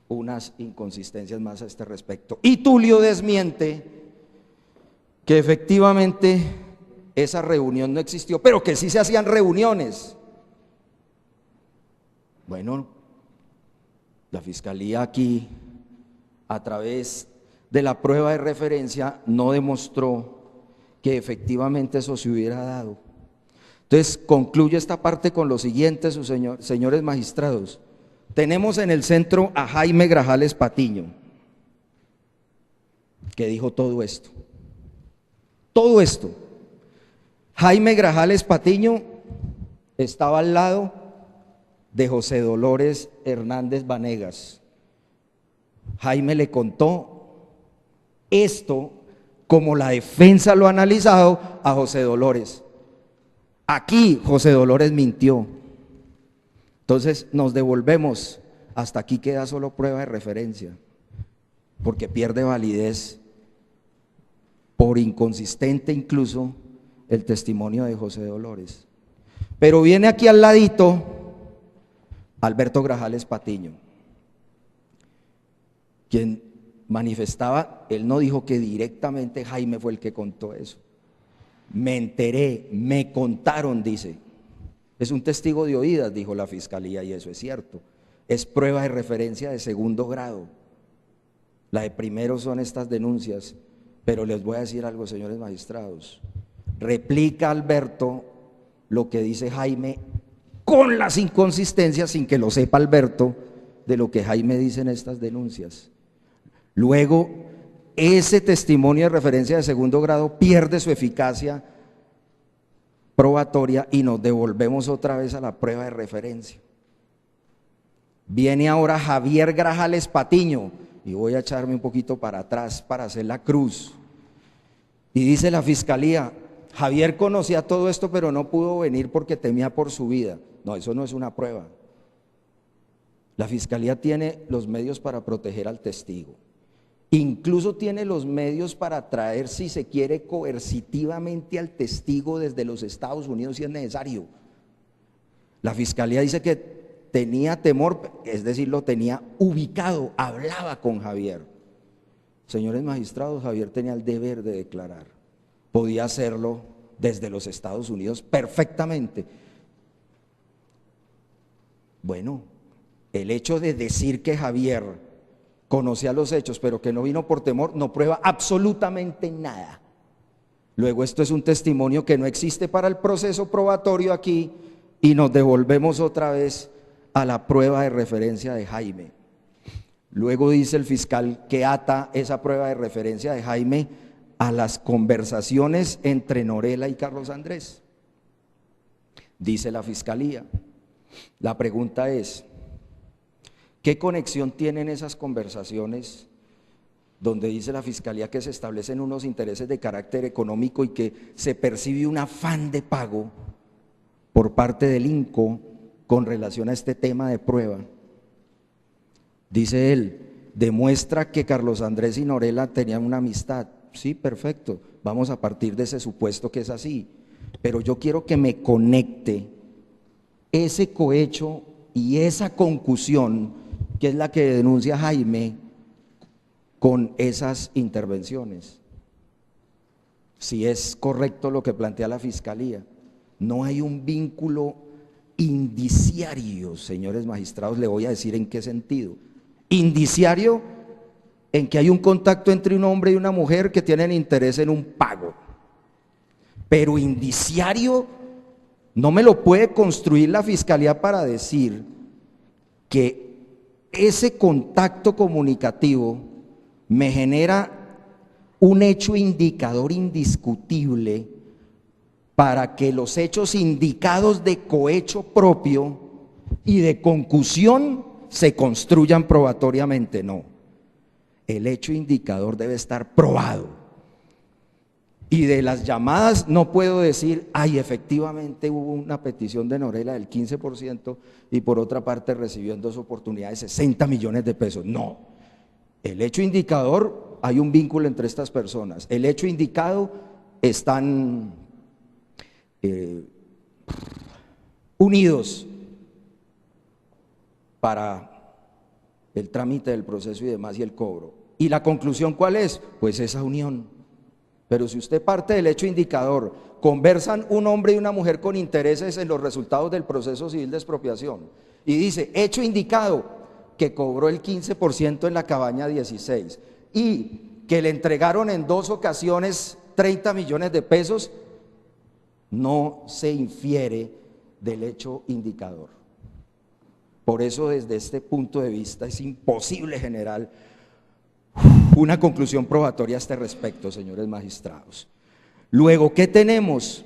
Unas inconsistencias más a este respecto. Y Tulio desmiente que efectivamente esa reunión no existió, pero que sí se hacían reuniones. Bueno, la fiscalía aquí, a través de la prueba de referencia, no demostró que efectivamente eso se hubiera dado. Entonces, concluyo esta parte con lo siguiente, señores magistrados. Tenemos en el centro a Jaime Grajales Patiño, que dijo todo esto. Todo esto. Jaime Grajales Patiño estaba al lado de José Dolores Hernández Vanegas. Jaime le contó esto como la defensa lo ha analizado a José Dolores. Aquí José Dolores mintió. Entonces nos devolvemos, hasta aquí queda solo prueba de referencia, porque pierde validez por inconsistente incluso el testimonio de José Dolores. Pero viene aquí al ladito Alberto Grajales Patiño, quien manifestaba, él no dijo que directamente Jaime fue el que contó eso. Me enteré, me contaron, dice. Es un testigo de oídas, dijo la fiscalía, y eso es cierto. Es prueba de referencia de segundo grado. La de primero son estas denuncias, pero les voy a decir algo, señores magistrados. Replica Alberto lo que dice Jaime con las inconsistencias, sin que lo sepa Alberto, de lo que Jaime dice en estas denuncias. Luego, ese testimonio de referencia de segundo grado pierde su eficacia probatoria y nos devolvemos otra vez a la prueba de referencia. Viene ahora Javier Grajales Patiño, y voy a echarme un poquito para atrás para hacer la cruz. Y dice la fiscalía, Javier conocía todo esto, pero no pudo venir porque temía por su vida. No, eso no es una prueba. La fiscalía tiene los medios para proteger al testigo. Incluso tiene los medios para traer, si se quiere, coercitivamente al testigo desde los Estados Unidos si es necesario. La fiscalía dice que tenía temor, es decir, lo tenía ubicado, hablaba con Javier. Señores magistrados, Javier tenía el deber de declarar. Podía hacerlo desde los Estados Unidos perfectamente. Bueno, el hecho de decir que Javier conocía los hechos, pero que no vino por temor, no prueba absolutamente nada. Luego, esto es un testimonio que no existe para el proceso probatorio aquí, y nos devolvemos otra vez a la prueba de referencia de Jaime. Luego dice el fiscal que ata esa prueba de referencia de Jaime a las conversaciones entre Norela y Carlos Andrés. Dice la fiscalía. La pregunta es, ¿qué conexión tienen esas conversaciones donde dice la fiscalía que se establecen unos intereses de carácter económico y que se percibe un afán de pago por parte del INCO con relación a este tema de prueba? Dice él, demuestra que Carlos Andrés y Norela tenían una amistad. Sí, perfecto, vamos a partir de ese supuesto que es así, pero yo quiero que me conecte ese cohecho y esa concusión que es la que denuncia Jaime con esas intervenciones. Si es correcto lo que plantea la fiscalía, no hay un vínculo indiciario, señores magistrados, le voy a decir en qué sentido. Indiciario en que hay un contacto entre un hombre y una mujer que tienen interés en un pago, pero indiciario no me lo puede construir la fiscalía para decir que ese contacto comunicativo me genera un hecho indicador indiscutible para que los hechos indicados de cohecho propio y de concusión se construyan probatoriamente, no. El hecho indicador debe estar probado. Y de las llamadas no puedo decir, ay, efectivamente hubo una petición de Norela del 15% y por otra parte recibió en 2 oportunidades 60 millones de pesos. No. El hecho indicador, hay un vínculo entre estas personas. El hecho indicado están unidos para el trámite del proceso y demás y el cobro. ¿Y la conclusión cuál es? Pues esa unión. Pero si usted parte del hecho indicador, conversan un hombre y una mujer con intereses en los resultados del proceso civil de expropiación y dice, hecho indicado, que cobró el 15% en la cabaña 16 y que le entregaron en 2 ocasiones 30 millones de pesos, no se infiere del hecho indicador. Por eso desde este punto de vista es imposible generar una conclusión probatoria a este respecto, señores magistrados. Luego, ¿qué tenemos?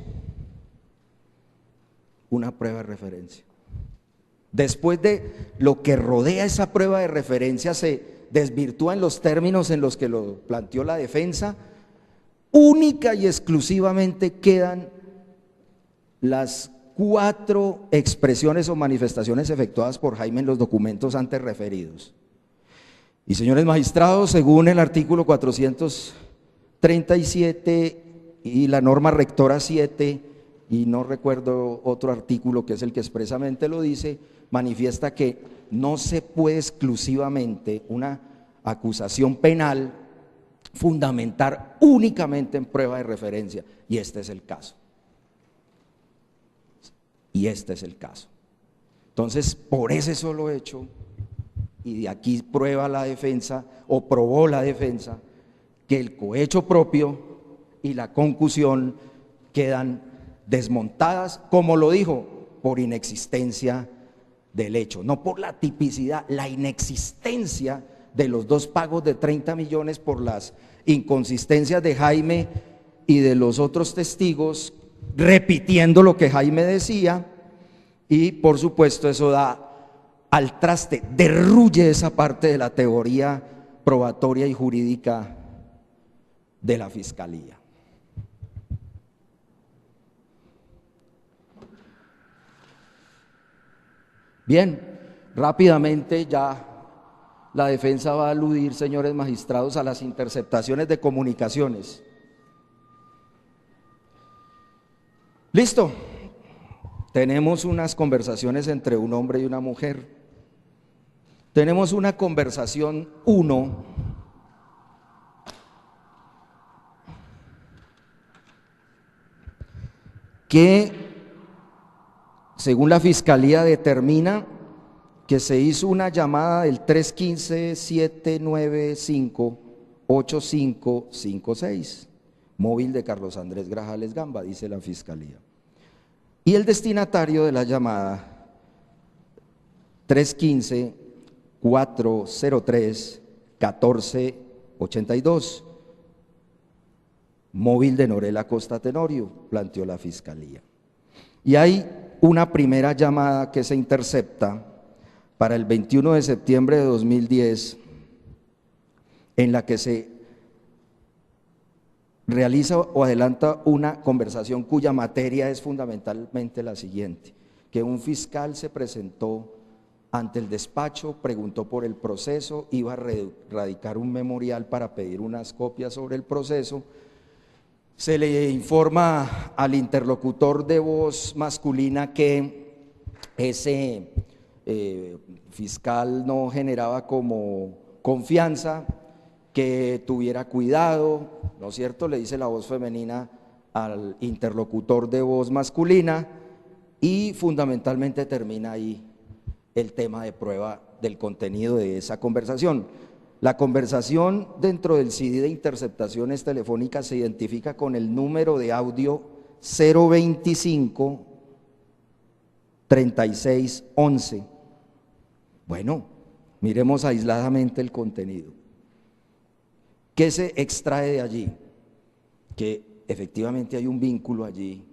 Una prueba de referencia. Después de lo que rodea esa prueba de referencia se desvirtúa en los términos en los que lo planteó la defensa, única y exclusivamente quedan las 4 expresiones o manifestaciones efectuadas por Jaime en los documentos antes referidos. Y señores magistrados, según el artículo 437 y la norma rectora 7, y no recuerdo otro artículo que es el que expresamente lo dice, manifiesta que no se puede exclusivamente una acusación penal fundamentar únicamente en prueba de referencia, y este es el caso. Y este es el caso. Entonces, por ese solo hecho, y de aquí prueba la defensa, o probó la defensa, que el cohecho propio y la concusión quedan desmontadas, como lo dijo, por inexistencia del hecho, no por la tipicidad, la inexistencia de los 2 pagos de 30 millones por las inconsistencias de Jaime y de los otros testigos, repitiendo lo que Jaime decía, y por supuesto eso da al traste, derruye esa parte de la teoría probatoria y jurídica de la Fiscalía. Bien, rápidamente ya la defensa va a aludir, señores magistrados, a las interceptaciones de comunicaciones. Listo, tenemos unas conversaciones entre un hombre y una mujer. Tenemos una conversación 1 que, según la Fiscalía, determina que se hizo una llamada del 315-795-8556, móvil de Carlos Andrés Grajales Gamba, dice la Fiscalía. Y el destinatario de la llamada 315-403-1482, móvil de Norela Costa Tenorio, planteó la Fiscalía. Y hay una primera llamada que se intercepta para el 21 de septiembre de 2010, en la que se realiza o adelanta una conversación cuya materia es fundamentalmente la siguiente: que un fiscal se presentó ante el despacho, preguntó por el proceso, iba a radicar un memorial para pedir unas copias sobre el proceso. Se le informa al interlocutor de voz masculina que ese fiscal no generaba como confianza, que tuviera cuidado, ¿no es cierto? Le dice la voz femenina al interlocutor de voz masculina, y fundamentalmente termina ahí el tema de prueba del contenido de esa conversación. La conversación dentro del CD de interceptaciones telefónicas se identifica con el número de audio 025 3611. Bueno, miremos aisladamente el contenido. ¿Qué se extrae de allí? Que efectivamente hay un vínculo allí,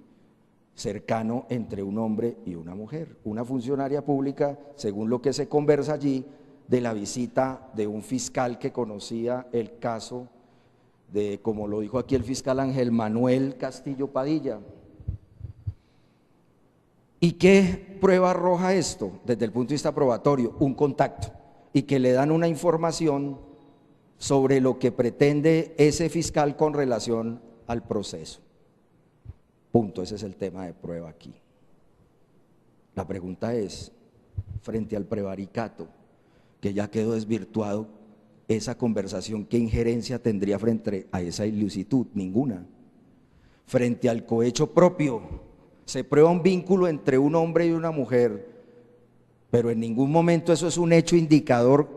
cercano entre un hombre y una mujer. Una funcionaria pública, según lo que se conversa allí, de la visita de un fiscal que conocía el caso de, como lo dijo aquí el fiscal Ángel Manuel Castillo Padilla. ¿Y qué prueba arroja esto desde el punto de vista probatorio? Un contacto, y que le dan una información sobre lo que pretende ese fiscal con relación al proceso. Punto, ese es el tema de prueba aquí. La pregunta es, frente al prevaricato, que ya quedó desvirtuado, esa conversación, ¿qué injerencia tendría frente a esa ilicitud? Ninguna. Frente al cohecho propio, se prueba un vínculo entre un hombre y una mujer, pero en ningún momento eso es un hecho indicador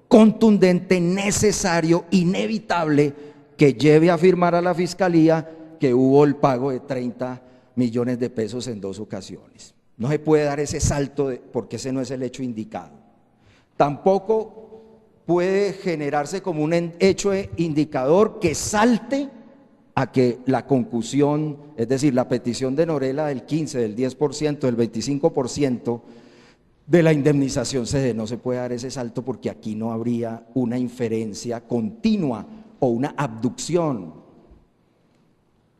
contundente, necesario, inevitable, que lleve a afirmar a la Fiscalía que hubo el pago de 30 millones de pesos en 2 ocasiones. No se puede dar ese salto porque ese no es el hecho indicado. Tampoco puede generarse como un hecho indicador que salte a que la concusión, es decir, la petición de Norela del 15, del 10%, del 25% de la indemnización se dé. No se puede dar ese salto porque aquí no habría una inferencia continua o una abducción.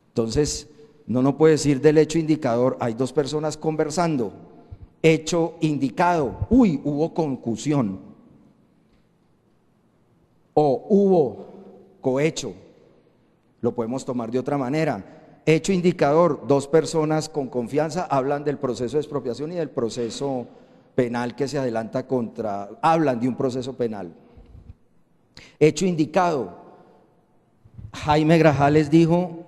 Entonces, no puede decir del hecho indicador, hay 2 personas conversando, hecho indicado, uy, hubo concusión, o hubo cohecho, lo podemos tomar de otra manera. Hecho indicador, 2 personas con confianza hablan del proceso de expropiación y del proceso penal que se adelanta hablan de un proceso penal. Hecho indicado, Jaime Grajales dijo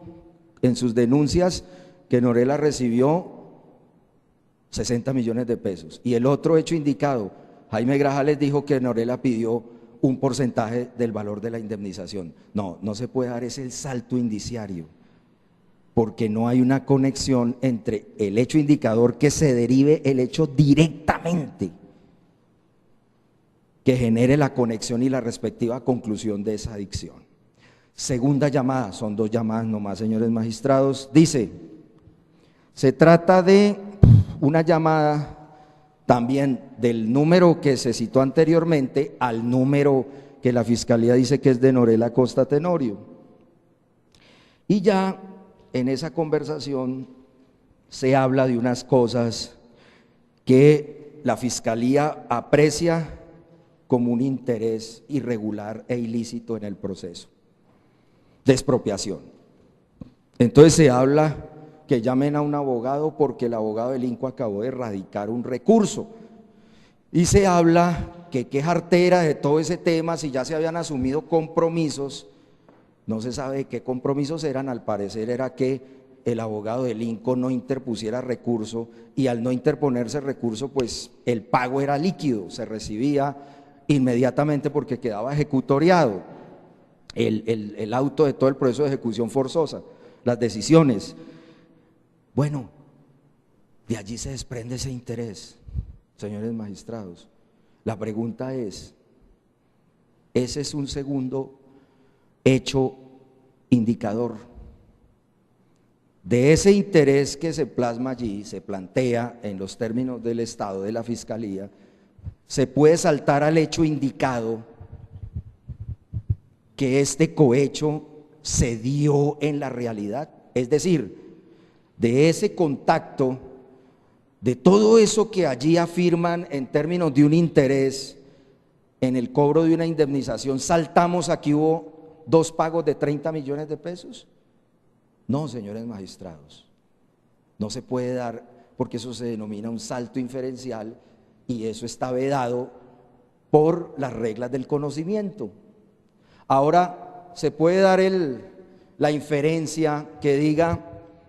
en sus denuncias que Norela recibió 60 millones de pesos. Y el otro hecho indicado, Jaime Grajales dijo que Norela pidió un porcentaje del valor de la indemnización. No se puede dar ese salto indiciario, porque no hay una conexión entre el hecho indicador que se derive el hecho directamente, que genere la conexión y la respectiva conclusión de esa adicción. Segunda llamada, son 2 llamadas nomás, señores magistrados. Dice, se trata de una llamada también del número que se citó anteriormente al número que la Fiscalía dice que es de Norela Costa Tenorio. Y ya en esa conversación se habla de unas cosas que la Fiscalía aprecia como un interés irregular e ilícito en el proceso de expropiación. Entonces se habla que llamen a un abogado porque el abogado del INCO acabó de radicar un recurso, y se habla que qué jartera de todo ese tema, si ya se habían asumido compromisos. No se sabe qué compromisos eran. Al parecer era que el abogado del INCO no interpusiera recurso, y al no interponerse recurso, pues el pago era líquido, se recibía inmediatamente porque quedaba ejecutoriado el auto de todo el proceso de ejecución forzosa, las decisiones. Bueno, de allí se desprende ese interés, señores magistrados. La pregunta es, ese es un segundo hecho indicador de ese interés que se plasma allí, se plantea en los términos del Estado, de la Fiscalía. Se puede saltar al hecho indicado que este cohecho se dio en la realidad, es decir, de ese contacto, de todo eso que allí afirman en términos de un interés en el cobro de una indemnización, saltamos aquí hubo 2 pagos de 30 millones de pesos. No, señores magistrados, no se puede dar, porque eso se denomina un salto inferencial, y eso está vedado por las reglas del conocimiento. Ahora, se puede dar la inferencia que diga,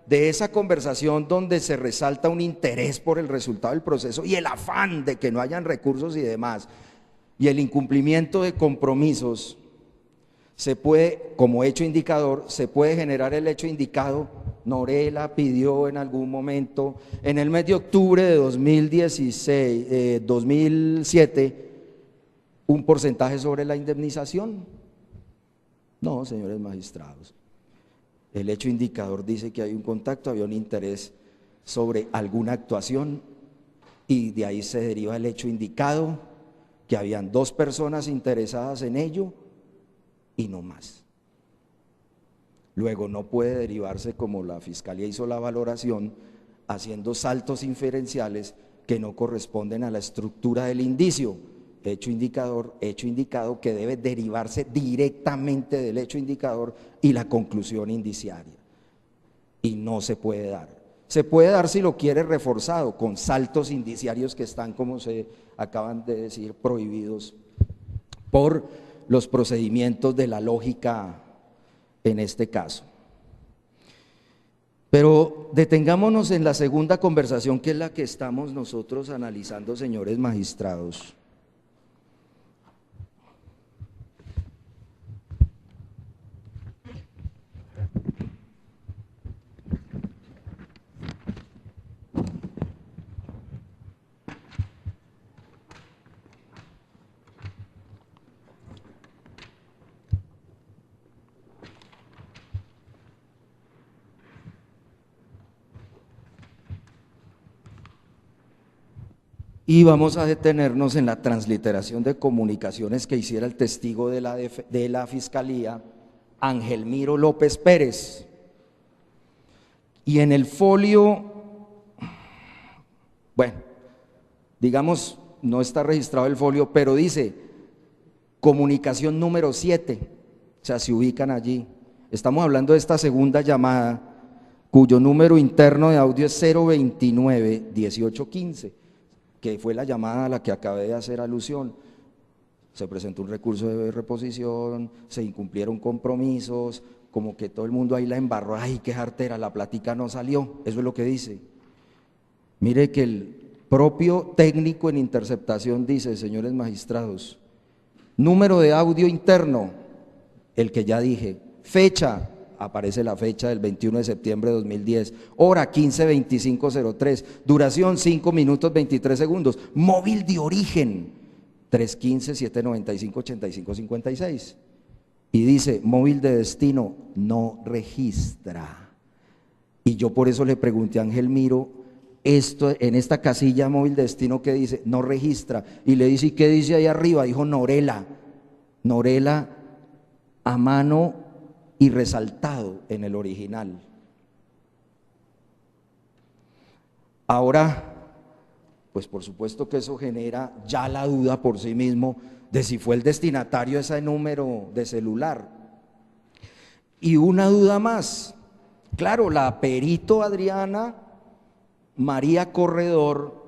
de esa conversación donde se resalta un interés por el resultado del proceso y el afán de que no hayan recursos y demás, y el incumplimiento de compromisos, se puede, como hecho indicador, se puede generar el hecho indicado. Norela pidió en algún momento, en el mes de octubre de 2007, un porcentaje sobre la indemnización. No, señores magistrados, el hecho indicador dice que hay un contacto, había un interés sobre alguna actuación y de ahí se deriva el hecho indicado, que habían 2 personas interesadas en ello y no más. Luego no puede derivarse, como la Fiscalía hizo la valoración, haciendo saltos inferenciales que no corresponden a la estructura del indicio, hecho indicado que debe derivarse directamente del hecho indicador y la conclusión indiciaria. Y no se puede dar. Se puede dar si lo quiere reforzado, con saltos indiciarios que están, como se acaban de decir, prohibidos por los procedimientos de la lógica en este caso. Pero detengámonos en la segunda conversación, que es la que estamos nosotros analizando, señores magistrados. Y vamos a detenernos en la transliteración de comunicaciones que hiciera el testigo de la Fiscalía, Ángel Miro López Pérez. Y en el folio, bueno, digamos, no está registrado el folio, pero dice comunicación número 7, o sea, se ubican allí. Estamos hablando de esta segunda llamada, cuyo número interno de audio es 029-1815. Que fue la llamada a la que acabé de hacer alusión. Se presentó un recurso de reposición, se incumplieron compromisos, como que todo el mundo ahí la embarró, ay, qué jartera, la plática no salió, eso es lo que dice. Mire que el propio técnico en interceptación dice, señores magistrados, número de audio interno, el que ya dije, fecha, aparece la fecha del 21 de septiembre de 2010, hora 15:25:03, duración 5 minutos 23 segundos, móvil de origen 315-795-8556, y dice móvil de destino no registra. Y yo por eso le pregunté a Ángel Miro, esto en esta casilla móvil de destino que dice no registra, y le dice, ¿y qué dice ahí arriba? Dijo Norela a mano y resaltado en el original. Ahora, pues por supuesto que eso genera ya la duda por sí mismo de si fue el destinatario ese número de celular. Y una duda más, claro, la perito Adriana María Corredor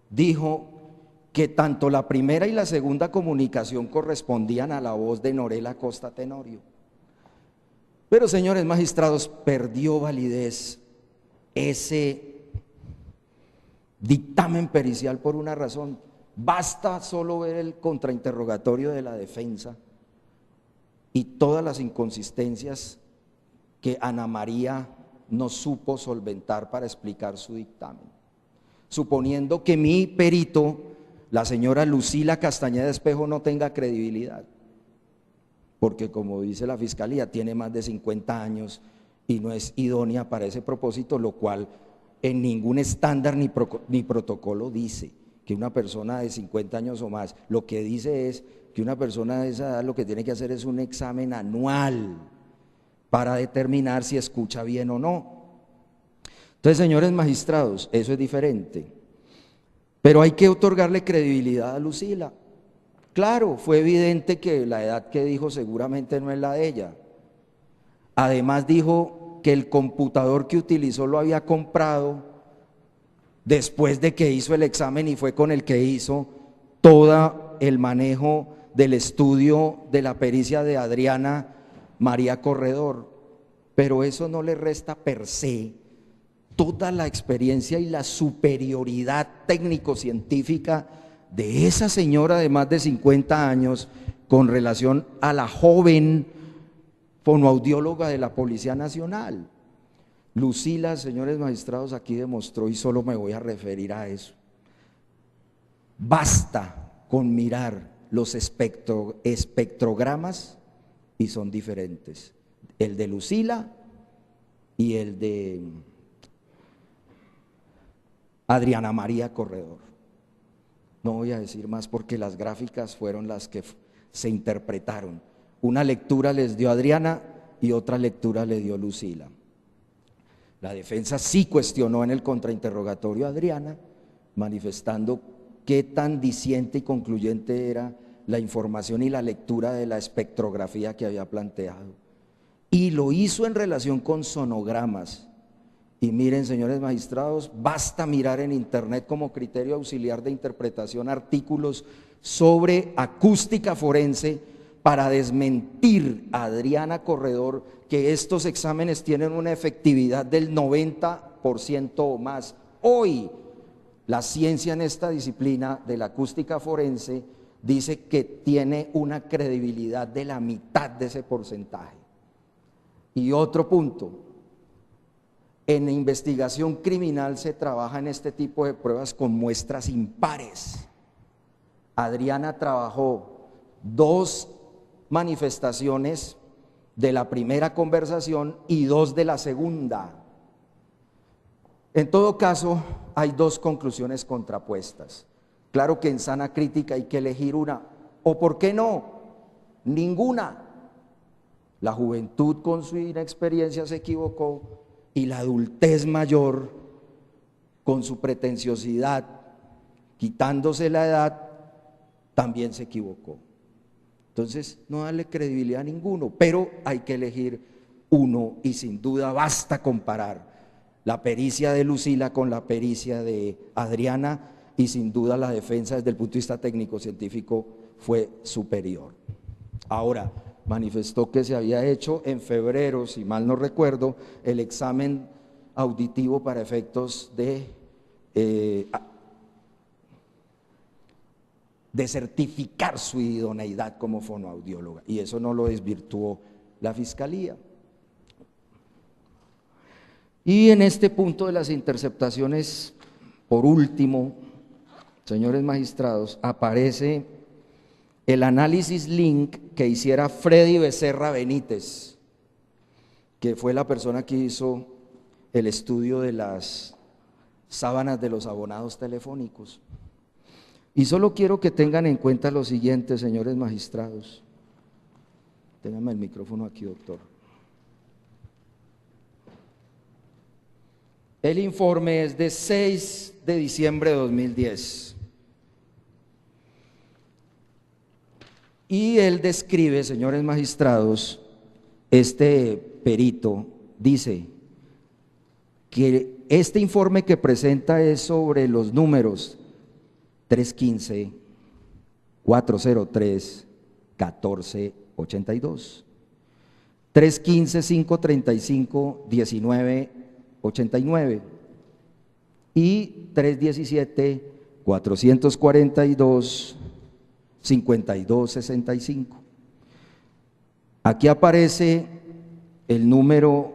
dijo que tanto la primera y la segunda comunicación correspondían a la voz de Norela Costa Tenorio. Pero, señores magistrados, perdió validez ese dictamen pericial por una razón. Basta solo ver el contrainterrogatorio de la defensa y todas las inconsistencias que Ana María no supo solventar para explicar su dictamen. Suponiendo que mi perito, la señora Lucila Castañeda Espejo, no tenga credibilidad, porque como dice la Fiscalía, tiene más de 50 años y no es idónea para ese propósito, lo cual en ningún estándar ni protocolo dice que una persona de 50 años o más, lo que dice es que una persona de esa edad lo que tiene que hacer es un examen anual para determinar si escucha bien o no. Entonces, señores magistrados, eso es diferente, pero hay que otorgarle credibilidad a Lucila. Claro, fue evidente que la edad que dijo seguramente no es la de ella. Además dijo que el computador que utilizó lo había comprado después de que hizo el examen y fue con el que hizo todo el manejo del estudio de la pericia de Adriana María Corredor. Pero eso no le resta per se toda la experiencia y la superioridad técnico-científica de esa señora de más de 50 años con relación a la joven fonoaudióloga de la Policía Nacional. Lucila, señores magistrados, aquí demostró, y solo me voy a referir a eso, basta con mirar los espectrogramas y son diferentes, el de Lucila y el de Adriana María Corredor. No voy a decir más porque las gráficas fueron las que se interpretaron. Una lectura les dio Adriana y otra lectura le dio Lucila. La defensa sí cuestionó en el contrainterrogatorio a Adriana, manifestando qué tan diciente y concluyente era la información y la lectura de la espectrografía que había planteado. Y lo hizo en relación con sonogramas. Y miren, señores magistrados, basta mirar en internet como criterio auxiliar de interpretación artículos sobre acústica forense para desmentir a Adriana Corredor que estos exámenes tienen una efectividad del 90% o más. Hoy, la ciencia en esta disciplina de la acústica forense dice que tiene una credibilidad de la mitad de ese porcentaje. Y otro punto, en investigación criminal se trabaja en este tipo de pruebas con muestras impares. Adriana trabajó 2 manifestaciones de la primera conversación y 2 de la segunda. En todo caso, hay 2 conclusiones contrapuestas. Claro que en sana crítica hay que elegir una, o ¿por qué no? Ninguna. La juventud con su inexperiencia se equivocó y la adultez mayor con su pretenciosidad, quitándose la edad, también se equivocó. Entonces, no darle credibilidad a ninguno, pero hay que elegir uno y sin duda basta comparar la pericia de Lucila con la pericia de Adriana y sin duda la defensa desde el punto de vista técnico-científico fue superior. Ahora, manifestó que se había hecho en febrero, si mal no recuerdo, el examen auditivo para efectos de certificar su idoneidad como fonoaudióloga, y eso no lo desvirtuó la Fiscalía. Y en este punto de las interceptaciones, por último, señores magistrados, aparece el análisis link que hiciera Freddy Becerra Benítez, que fue la persona que hizo el estudio de las sábanas de los abonados telefónicos. Y solo quiero que tengan en cuenta lo siguiente, señores magistrados. Ténganme el micrófono aquí, doctor. El informe es de 6 de diciembre de 2010. Y él describe, señores magistrados, este perito dice que este informe que presenta es sobre los números 315, 403, 1482, 315, 535, 1989 y 317, 442, 5265. Aquí aparece el número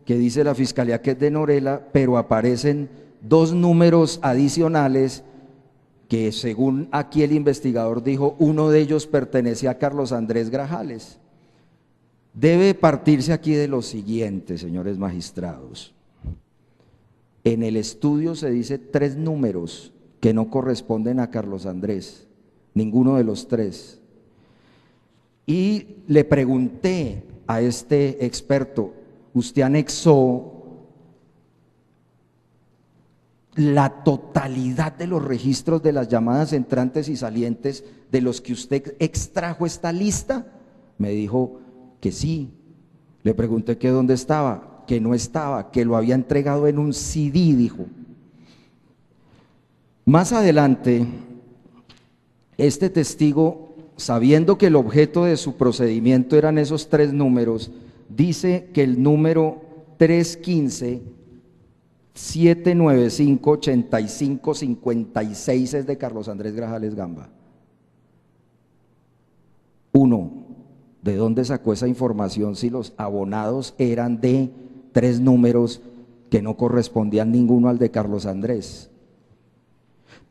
que dice la Fiscalía que es de Norela, pero aparecen 2 números adicionales que según aquí el investigador dijo, uno de ellos pertenecía a Carlos Andrés Grajales. Debe partirse aquí de lo siguiente, señores magistrados. En el estudio se dice 3 números que no corresponden a Carlos Andrés, ninguno de los 3. Y le pregunté a este experto, ¿usted anexó la totalidad de los registros de las llamadas entrantes y salientes de los que usted extrajo esta lista? Me dijo que sí. Le pregunté que dónde estaba, que no estaba, que lo había entregado en un CD, dijo. Más adelante, este testigo, sabiendo que el objeto de su procedimiento eran esos 3 números, dice que el número 315 795 85 56 es de Carlos Andrés Grajales Gamba. 1. ¿De dónde sacó esa información si los abonados eran de 3 números que no correspondían ninguno al de Carlos Andrés?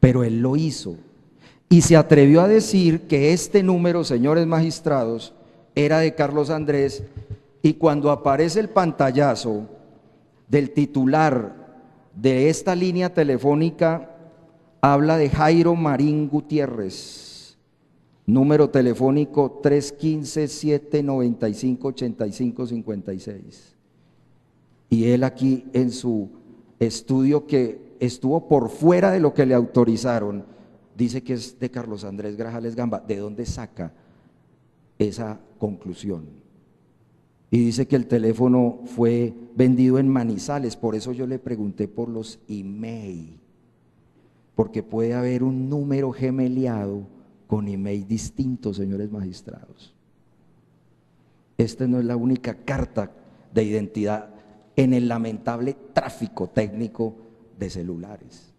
Pero él lo hizo y se atrevió a decir que este número, señores magistrados, era de Carlos Andrés, y cuando aparece el pantallazo del titular de esta línea telefónica habla de Jairo Marín Gutiérrez, número telefónico 315-795-8556. Y él aquí en su estudio, que estuvo por fuera de lo que le autorizaron, dice que es de Carlos Andrés Grajales Gamba. ¿De dónde saca esa conclusión? Y dice que el teléfono fue vendido en Manizales. Por eso yo le pregunté por los email, porque puede haber un número gemeliado con email distinto, señores magistrados. Esta no es la única carta de identidad en el lamentable tráfico técnico de celulares.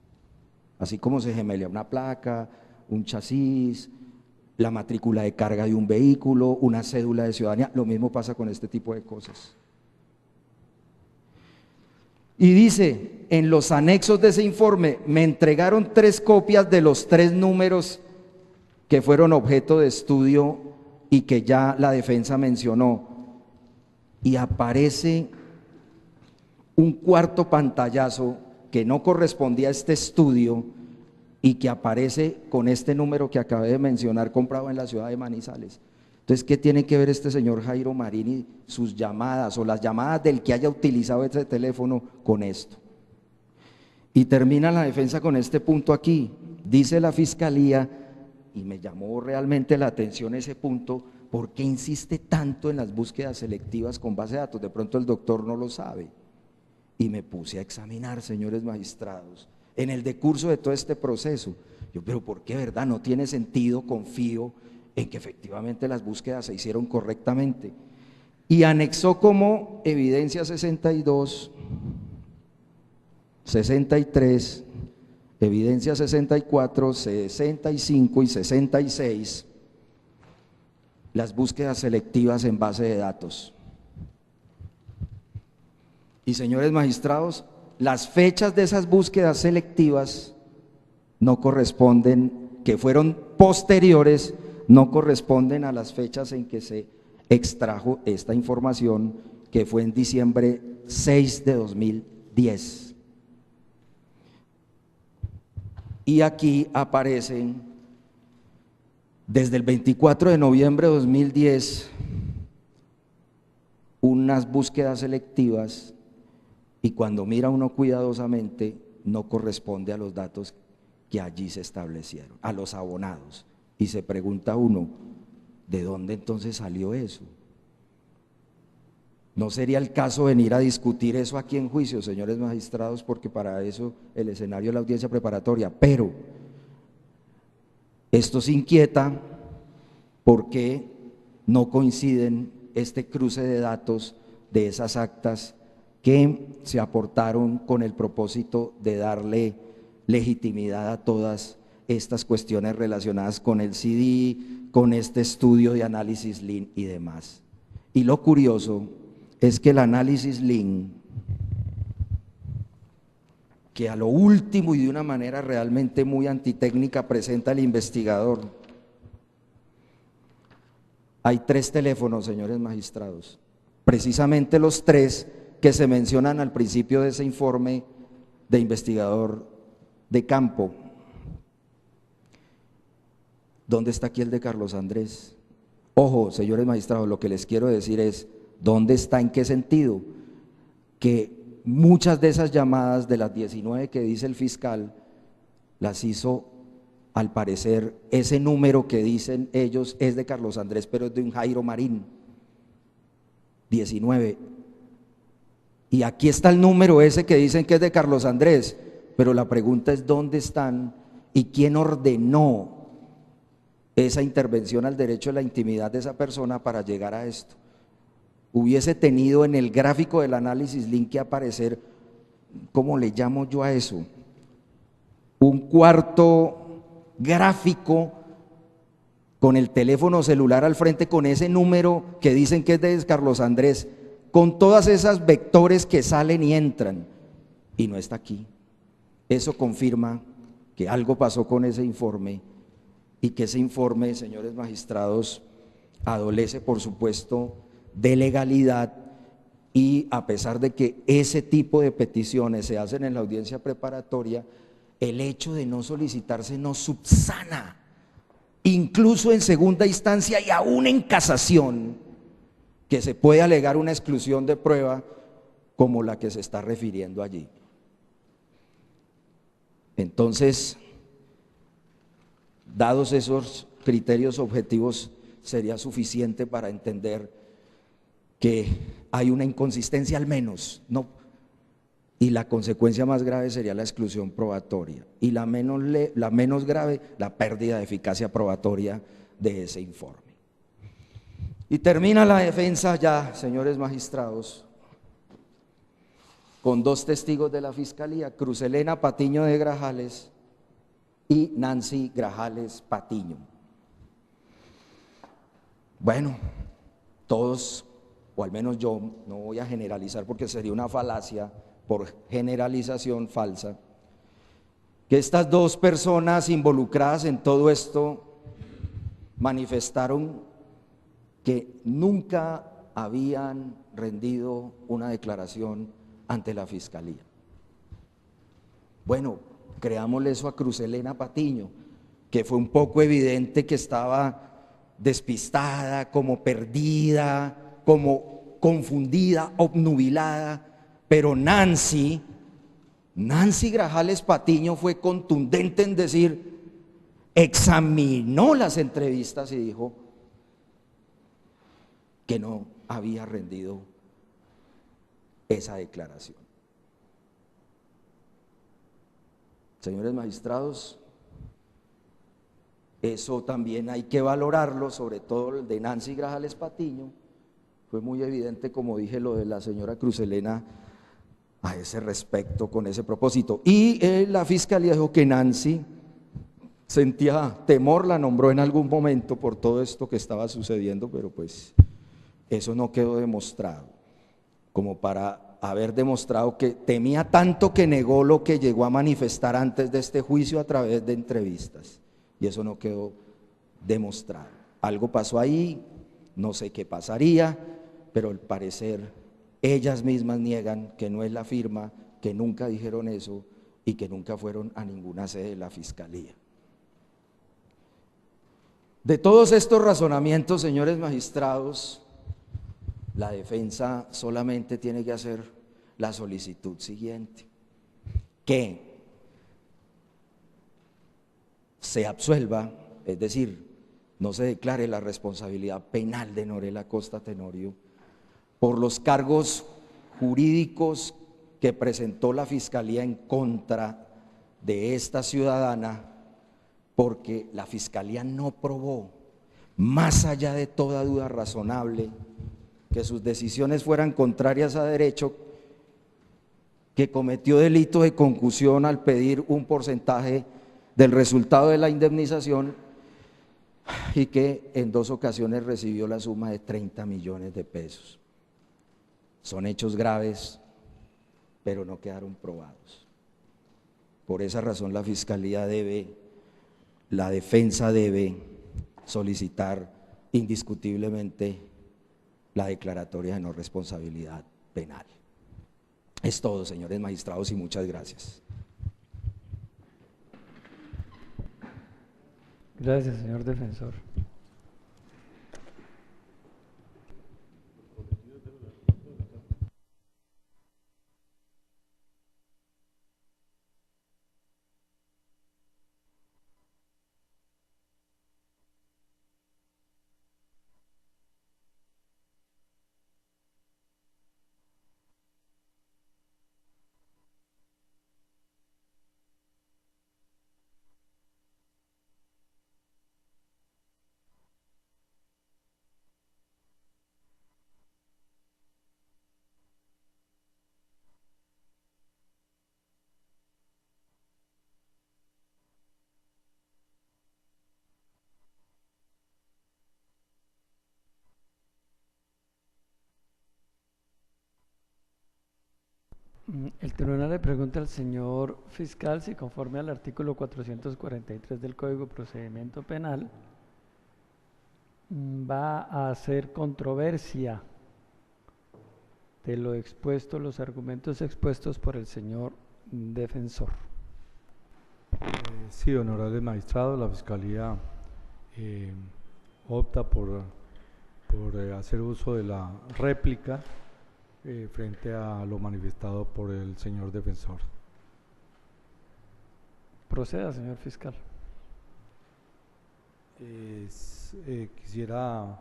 Así como se gemelea una placa, un chasis, la matrícula de carga de un vehículo, una cédula de ciudadanía, lo mismo pasa con este tipo de cosas. Y dice, en los anexos de ese informe, me entregaron 3 copias de los 3 números que fueron objeto de estudio y que ya la defensa mencionó. Y aparece un cuarto pantallazo que no correspondía a este estudio y que aparece con este número que acabé de mencionar, comprado en la ciudad de Manizales. Entonces, ¿qué tiene que ver este señor Jairo Marín y sus llamadas o las llamadas del que haya utilizado este teléfono con esto? Y termina la defensa con este punto aquí. Dice la fiscalía, y me llamó realmente la atención ese punto, ¿por qué insiste tanto en las búsquedas selectivas con base de datos? De pronto el doctor no lo sabe. Y me puse a examinar, señores magistrados, en el decurso de todo este proceso. Yo, pero ¿por qué, verdad? No tiene sentido, confío en que efectivamente las búsquedas se hicieron correctamente. Y anexó como evidencia 62, 63, evidencia 64, 65 y 66, las búsquedas selectivas en base de datos. Y señores magistrados, las fechas de esas búsquedas selectivas no corresponden, que fueron posteriores, no corresponden a las fechas en que se extrajo esta información, que fue en diciembre 6 de 2010. Y aquí aparecen, desde el 24 de noviembre de 2010, unas búsquedas selectivas, y cuando mira uno cuidadosamente, no corresponde a los datos que allí se establecieron, a los abonados. Y se pregunta uno, ¿de dónde entonces salió eso? ¿No sería el caso venir a discutir eso aquí en juicio, señores magistrados? Porque para eso el escenario es la audiencia preparatoria. Pero esto se inquieta porque no coinciden este cruce de datos de esas actas que se aportaron con el propósito de darle legitimidad a todas estas cuestiones relacionadas con el CD, con este estudio de análisis Lean y demás. Y lo curioso es que el análisis Lean, que a lo último y de una manera realmente muy antitécnica presenta el investigador, hay 3 teléfonos, señores magistrados, precisamente los 3 que se mencionan al principio de ese informe de investigador de campo. ¿Dónde está aquí el de Carlos Andrés? Ojo, señores magistrados, lo que les quiero decir es, ¿dónde está? ¿En qué sentido? Que muchas de esas llamadas, de las 19 que dice el fiscal, las hizo, al parecer, ese número que dicen ellos es de Carlos Andrés, pero es de un Jairo Marín. 19. Y aquí está el número ese que dicen que es de Carlos Andrés, pero la pregunta es ¿dónde están y quién ordenó esa intervención al derecho de la intimidad de esa persona para llegar a esto? Hubiese tenido en el gráfico del análisis Lean que aparecer, ¿cómo le llamo yo a eso? Un cuarto gráfico con el teléfono celular al frente, con ese número que dicen que es de Carlos Andrés, con todas esas vectores que salen y entran, y no está aquí. Eso confirma que algo pasó con ese informe y que ese informe, señores magistrados, adolece por supuesto de legalidad Y a pesar de que ese tipo de peticiones se hacen en la audiencia preparatoria, el hecho de no solicitarse no subsana, incluso en segunda instancia y aún en casación, que se puede alegar una exclusión de prueba como la que se está refiriendo allí. Entonces, dados esos criterios objetivos, sería suficiente para entender que hay una inconsistencia al menos, ¿no? Y la consecuencia más grave sería la exclusión probatoria, y la menos grave, la pérdida de eficacia probatoria de ese informe. Y termina la defensa ya, señores magistrados, con dos testigos de la Fiscalía, Cruzelena Patiño de Grajales y Nancy Grajales Patiño. Bueno, todos, o al menos yo, no voy a generalizar porque sería una falacia por generalización falsa, que estas dos personas involucradas en todo esto manifestaron que nunca habían rendido una declaración ante la Fiscalía. Bueno, creámosle eso a Cruzelena Patiño, que fue un poco evidente que estaba despistada, como perdida, como confundida, obnubilada, pero Nancy Grajales Patiño fue contundente en decir, examinó las entrevistas y dijo que no había rendido esa declaración. Señores magistrados, eso también hay que valorarlo, sobre todo el de Nancy Grajales Patiño. Fue muy evidente, como dije, lo de la señora Cruzelena a ese respecto, con ese propósito. Y la Fiscalía dijo que Nancy sentía temor, la nombró en algún momento por todo esto que estaba sucediendo, pero pues eso no quedó demostrado, como para haber demostrado que temía tanto que negó lo que llegó a manifestar antes de este juicio a través de entrevistas, y eso no quedó demostrado. Algo pasó ahí, no sé qué pasaría, pero al parecer ellas mismas niegan que no es la firma, que nunca dijeron eso y que nunca fueron a ninguna sede de la Fiscalía. De todos estos razonamientos, señores magistrados, la defensa solamente tiene que hacer la solicitud siguiente: que se absuelva, es decir, no se declare la responsabilidad penal de Norela Costa Tenorio por los cargos jurídicos que presentó la Fiscalía en contra de esta ciudadana, porque la Fiscalía no probó, más allá de toda duda razonable, que sus decisiones fueran contrarias a derecho, que cometió delito de concusión al pedir un porcentaje del resultado de la indemnización y que en 2 ocasiones recibió la suma de 30 millones de pesos. Son hechos graves, pero no quedaron probados. Por esa razón la Fiscalía la defensa debe solicitar indiscutiblemente la declaratoria de no responsabilidad penal. Es todo, señores magistrados, y muchas gracias. Gracias, señor defensor. El tribunal le pregunta al señor fiscal si, conforme al artículo 443 del Código de Procedimiento Penal, va a hacer controversia de lo expuesto, los argumentos expuestos por el señor defensor. Sí, honorable magistrado, la Fiscalía opta por hacer uso de la réplica frente a lo manifestado por el señor defensor. Proceda, señor fiscal. Quisiera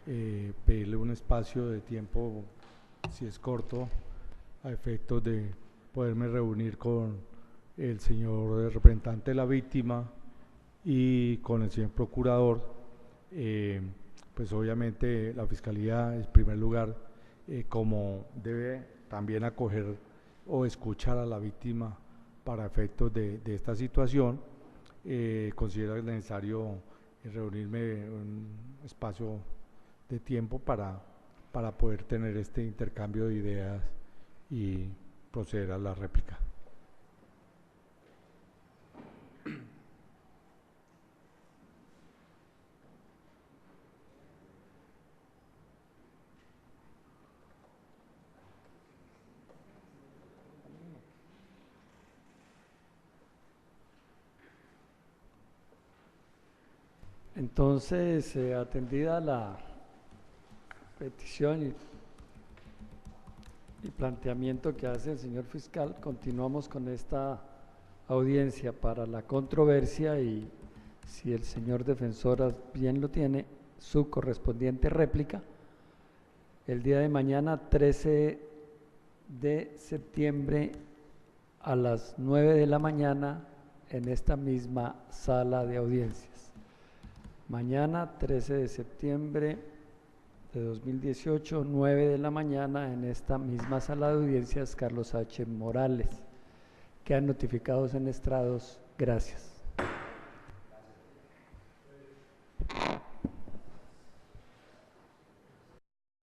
pedirle un espacio de tiempo, si es corto, a efectos de poderme reunir con el señor representante de la víctima y con el señor procurador. Pues obviamente la Fiscalía, en primer lugar, como debe también acoger o escuchar a la víctima para efectos de esta situación, considera necesario reunirme en un espacio de tiempo para poder tener este intercambio de ideas y proceder a la réplica. Entonces, atendida la petición y planteamiento que hace el señor fiscal, continuamos con esta audiencia para la controversia y, si el señor defensor bien lo tiene, su correspondiente réplica el día de mañana, 13 de septiembre a las 9 de la mañana en esta misma sala de audiencias. Mañana, 13 de septiembre de 2018, 9 de la mañana, en esta misma sala de audiencias, Carlos H. Morales. Quedan notificados en estrados. Gracias.